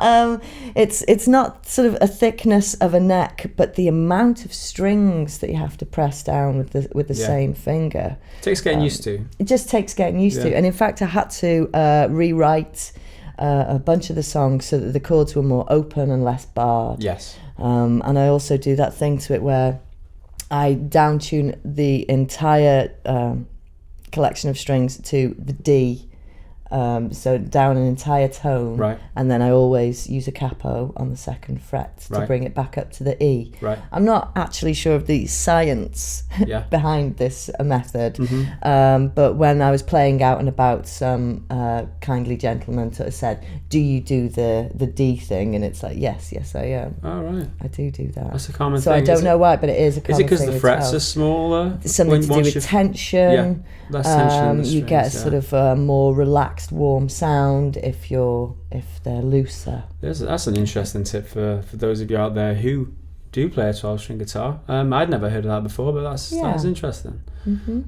it's not sort of a thickness of a neck, but the amount of strings that you have to press down with the same finger. It takes getting used to. It just takes getting used to. And in fact, I had to rewrite a bunch of the songs so that the chords were more open and less barred. Yes. And I also do that thing to it where I down tune the entire collection of strings to the D, so down an entire tone, right. And then I always use a capo on the second fret to bring it back up to the E. Right. I'm not actually sure of the science behind this method, but when I was playing out and about, some kindly gentleman sort of said, do you do the D thing? And it's like, yes I am. Oh, right. I do that. That's a common thing. So I don't know why, but it is a common thing. Is it because the frets are smaller? Something to do with tension. Yeah, less tension in the strings, you get sort of a more relaxed, warm sound if they're looser. That's an interesting tip for those of you out there who do play a 12-string guitar. I'd never heard of that before, but that's interesting.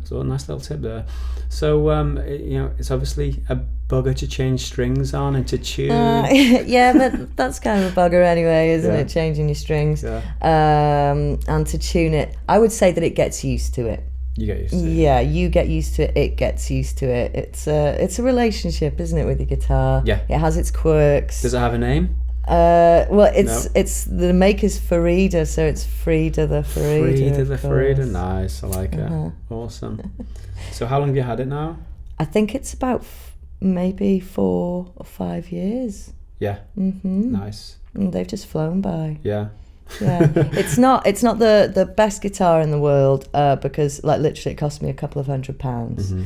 So a nice little tip there. So you know, it's obviously a bugger to change strings on and to tune. Yeah, but that's kind of a bugger anyway, isn't it? Changing your strings, and to tune it. I would say that it gets used to it. You get used to it. Yeah, you get used to it. It gets used to it. It's a relationship, isn't it, with your guitar? Yeah. It has its quirks. Does it have a name? Well, it's the maker's Farida, so it's Frida the Farida. Frida the Farida, nice. I like it. Awesome. So how long have you had it now? I think it's about maybe 4 or 5 years. Yeah. Nice. And they've just flown by. Yeah. Yeah, it's not the best guitar in the world, because like literally it cost me a couple of £100.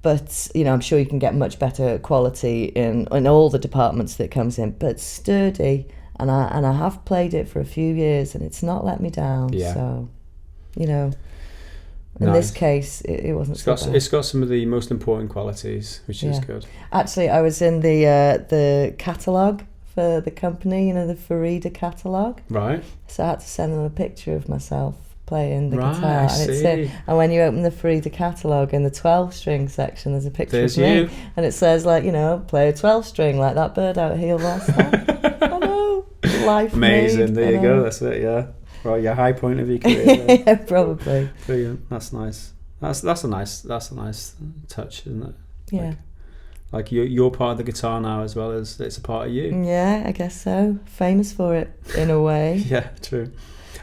But you know, I'm sure you can get much better quality in all the departments that it comes in. But it's sturdy, and I have played it for a few years, and it's not let me down. Yeah. So, you know, in this case, it wasn't. It's got some of the most important qualities, which is good. Actually, I was in the catalogue for the company, you know, the Farida catalogue. Right. So I had to send them a picture of myself playing the Right, guitar. I see. And when you open the Farida catalogue in the 12-string section, there's a picture There's of me. you. And it says, like, you know, play a 12-string like that bird out here last time. I know. Life Amazing. made, There you go. That's it, yeah. Right, your high point of your career. Yeah, probably. Brilliant. That's nice. That's a nice touch, isn't it? Yeah. Like you're part of the guitar now as well as it's a part of you. Yeah, I guess so. Famous for it, in a way. Yeah, true.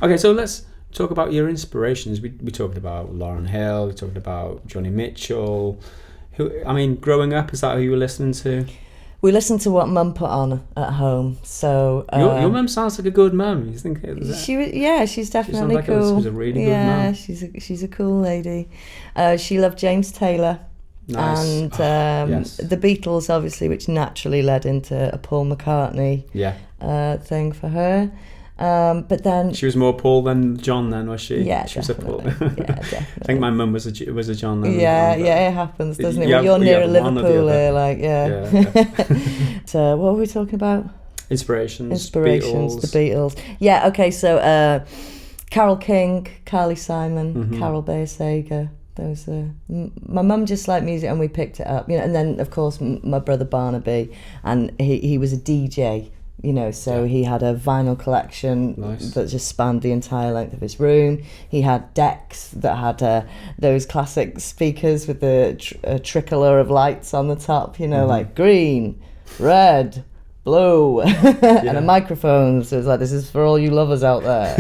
Okay, so let's talk about your inspirations. We talked about Lauryn Hill, we talked about Joni Mitchell. Growing up, is that who you were listening to? We listened to what Mum put on at home. So your mum sounds like a good mum. You think she's definitely like cool. She's a really good mum. Yeah, she's a cool lady. She loved James Taylor. Nice. And yes. the Beatles, obviously, which naturally led into a Paul McCartney thing for her. But then she was more Paul than John. Then was she? Yeah, she definitely. was a Paul. Yeah, definitely. I think my mum was a John. Then yeah, it happens, doesn't it? You Well, you're near Liverpool here, like yeah. So what were we talking about? Inspirations. Beatles. The Beatles. Yeah. Okay. So Carole King, Carly Simon, Carol Bayer Sager. Those my mum just liked music, and we picked it up, you know. And then of course my brother Barnaby, and he was a DJ, you know, so he had a vinyl collection that just spanned the entire length of his room. He had decks that had those classic speakers with the tricolour of lights on the top, you know, like green, red, blue, and a microphone. So it's like, this is for all you lovers out there.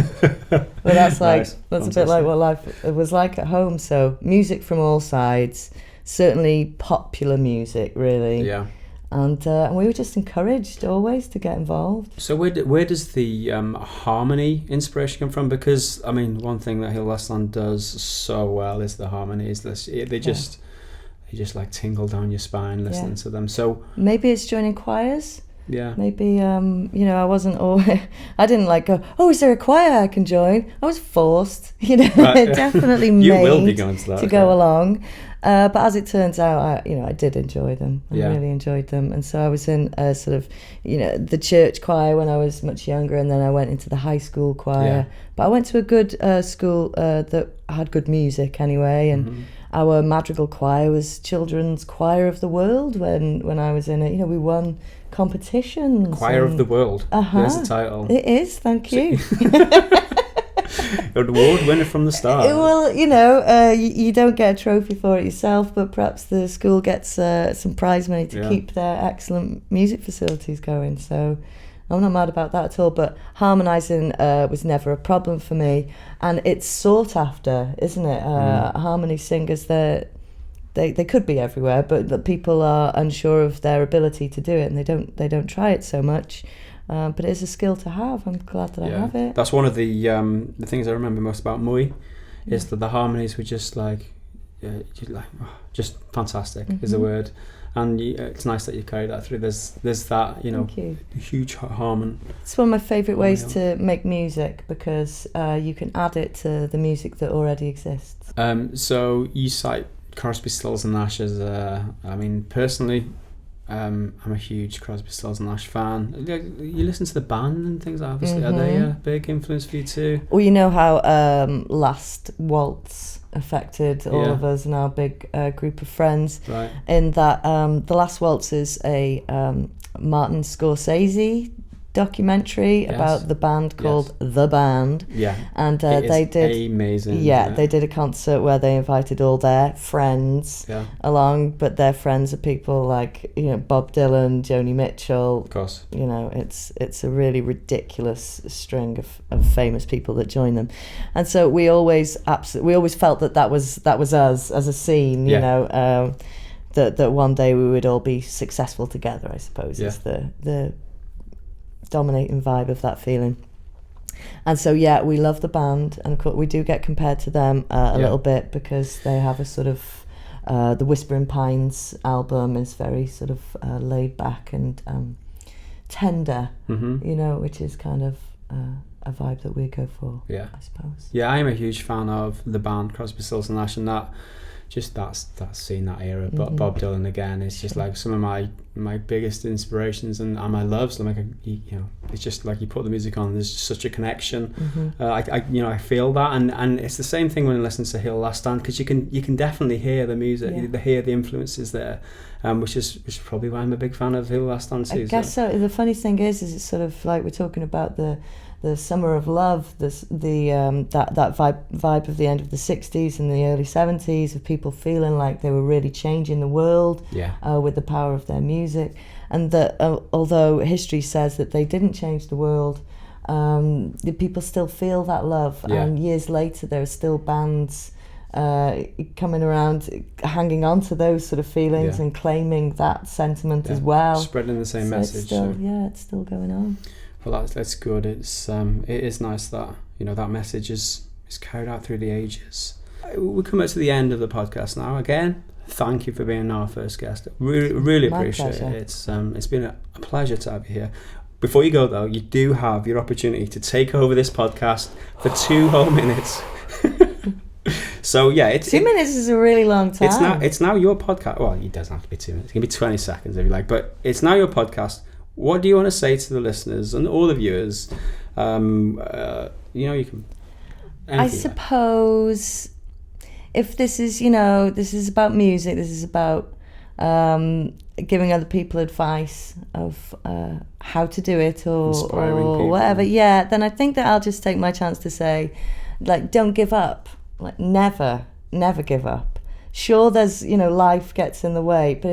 But that's like that's a bit like what life was like at home. So music from all sides, certainly popular music, really. Yeah. And we were just encouraged always to get involved. So where does the harmony inspiration come from? Because I mean, one thing that Hill Last Stand does so well is the harmonies. They just like tingle down your spine listening to them. So maybe it's joining choirs. Yeah. Maybe I wasn't always. I didn't like go. Oh, is there a choir I can join? I was forced. Right. Definitely you made will be going to that, go along. But as it turns out, I did enjoy them. I Yeah. really enjoyed them, and so I was in a sort of, the church choir when I was much younger, and then I went into the high school choir. Yeah. But I went to a good school that had good music anyway, and our madrigal choir was Children's Choir of the World when I was in it. We won competitions. Choir of the World. There's the title. It is. Thank you. Award winner from the start. Well, you don't get a trophy for it yourself, but perhaps the school gets some prize money to keep their excellent music facilities going. So I'm not mad about that at all. But harmonising was never a problem for me, and it's sought after, isn't it? Harmony singers, they could be everywhere, but the people are unsure of their ability to do it, and they don't try it so much. But it is a skill to have. I'm glad that I have it. That's one of the things I remember most about Mui, is that the harmonies were just just fantastic is the word, and it's nice that you carry that through. There's that huge harmony. It's one of my favourite ways to make music, because you can add it to the music that already exists. So you cite Crosby, Stills and Nash as I mean, personally, I'm a huge Crosby, Stills and Nash fan. You listen to the band and things, obviously. Are they a big influence for you too? Well, you know how Last Waltz affected all of us and our big group of friends. Right. In that The Last Waltz is a Martin Scorsese documentary about the band called The Band. Yeah. And they did amazing. Yeah, they did a concert where they invited all their friends along, but their friends are people like Bob Dylan, Joni Mitchell. Of course. It's a really ridiculous string of famous people that join them, and so we always felt that was us as a scene. That one day we would all be successful together, I suppose, is the dominating vibe of that feeling. And so we love the band, and we do get compared to them a little bit, because they have a sort of the Whispering Pines album is very sort of laid back and tender, which is kind of a vibe that we go for, I suppose. I am a huge fan of the band Crosby, Stills and Nash, and that scene, that era. But Bob Dylan again is just like some of my biggest inspirations and my loves. Like it's just like you put the music on, there's just such a connection. I feel that, and it's the same thing when I listen to Hill Last Stand, because you can definitely hear the music, you hear the influences there, which is probably why I'm a big fan of Hill Last Stand too. I guess so. The funny thing is it's sort of like we're talking about the summer of love, that vibe of the end of the 60s and the early 70s, of people feeling like they were really changing the world with the power of their music, and that although history says that they didn't change the world, the people still feel that love, and years later there are still bands coming around, hanging on to those sort of feelings and claiming that sentiment as well, spreading the same message. It's still going on. Well, that's good. It is nice that that message is carried out through the ages. We come up to the end of the podcast now. Again, thank you for being our first guest. Really appreciate it. It's been a pleasure to have you here. Before you go though, you do have your opportunity to take over this podcast for 2 whole minutes. So 2 minutes is a really long time. It's now your podcast. Well, it doesn't have to be 2 minutes. It can be 20 seconds if you like. But it's now your podcast. What do you want to say to the listeners and all the viewers? You can. I suppose if this is about music, this is about giving other people advice of how to do it or whatever. Yeah, then I think that I'll just take my chance to say, like, don't give up. Like, never give up. Sure, there's, life gets in the way, but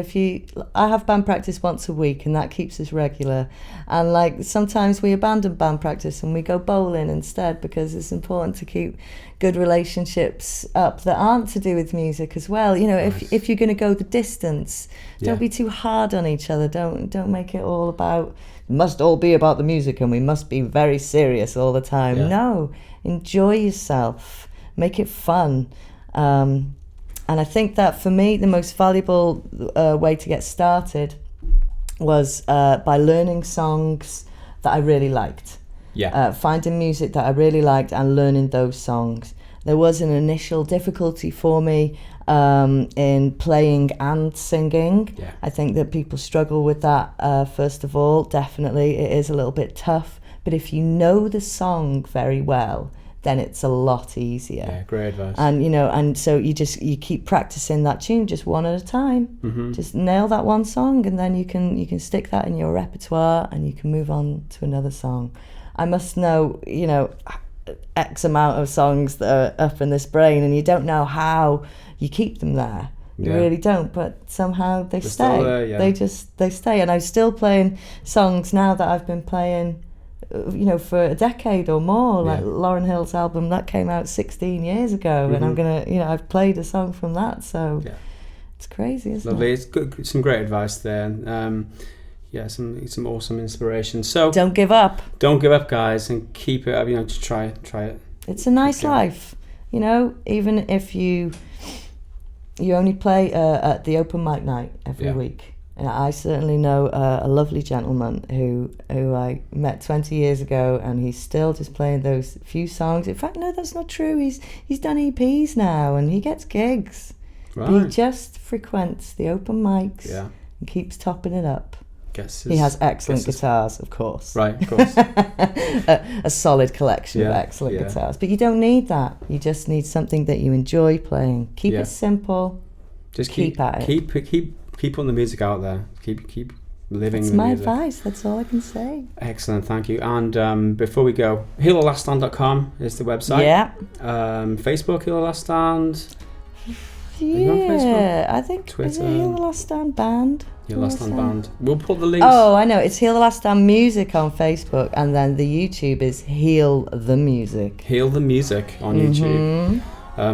I have band practice once a week, and that keeps us regular. And like sometimes we abandon band practice and we go bowling instead, because it's important to keep good relationships up that aren't to do with music as well. Nice. If you're going to go the distance, don't be too hard on each other. Don't make it all about, must all be about the music and we must be very serious all the time. Yeah. No, enjoy yourself, make it fun. And I think that for me, the most valuable way to get started was by learning songs that I really liked. Yeah. Finding music that I really liked and learning those songs. There was an initial difficulty for me in playing and singing. Yeah. I think that people struggle with that, first of all. Definitely, it is a little bit tough. But if you know the song very well, then it's a lot easier. Yeah, great advice. And and so you keep practicing that tune just one at a time. Mm-hmm. Just nail that one song, and then you can stick that in your repertoire, and you can move on to another song. I must know, X amount of songs that are up in this brain, and you don't know how you keep them there. You really don't, but somehow they stay. Still there, yeah. They stay, and I'm still playing songs now that I've been playing for a decade or more, like Lauryn Hill's album that came out 16 years ago, and I'm gonna, I've played a song from that, so it's crazy, isn't Lovely. it? It's good. Some great advice there. Some awesome inspiration. So don't give up, guys, and keep it up. Just try it. It's a nice life, even if you only play at the open mic night every week. And I certainly know a lovely gentleman who I met 20 years ago, and he's still just playing those few songs. In fact, no, that's not true. He's done EPs now, and he gets gigs. Right. He just frequents the open mics and keeps topping it up. He has excellent guitars, of course. Right, of course. a solid collection of excellent guitars. But you don't need that. You just need something that you enjoy playing. Keep it simple. Just keep at it. Keep putting the music out there. Keep living. That's my advice. That's all I can say. Excellent, thank you. And before we go, healthelaststand.com is the website. Yeah. Facebook, Heal the Last Stand. Yeah, I think Twitter. Is it Heal the Last Stand Band? Heal the Last Stand Band. We'll put the links. Oh, I know. It's Heal the Last Stand Music on Facebook, and then the YouTube is Heal the Music. Heal the Music on YouTube.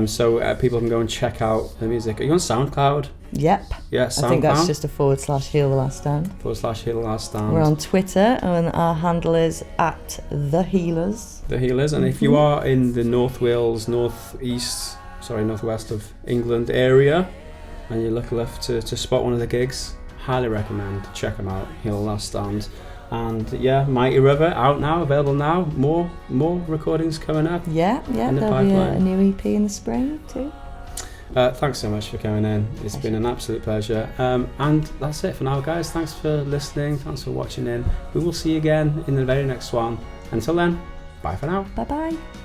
So people can go and check out the music. Are you on SoundCloud? Yep. Yeah, SoundCloud. I think that's just a /Heal the Last Stand. /Heal the Last Stand. We're on Twitter, and our handle is @TheHealers. The Healers. And if you are in the North Wales, northwest of England area, and you're lucky enough to spot one of the gigs, highly recommend. Check them out. Heal the Last Stand. And Mighty River out now, available now. More recordings coming up. Yeah. In the There'll be pipeline. a new EP in the spring too. Thanks so much for coming in. It's been an absolute pleasure. And that's it for now, guys. Thanks for listening. Thanks for watching in. We will see you again in the very next one. Until then, bye for now. Bye bye.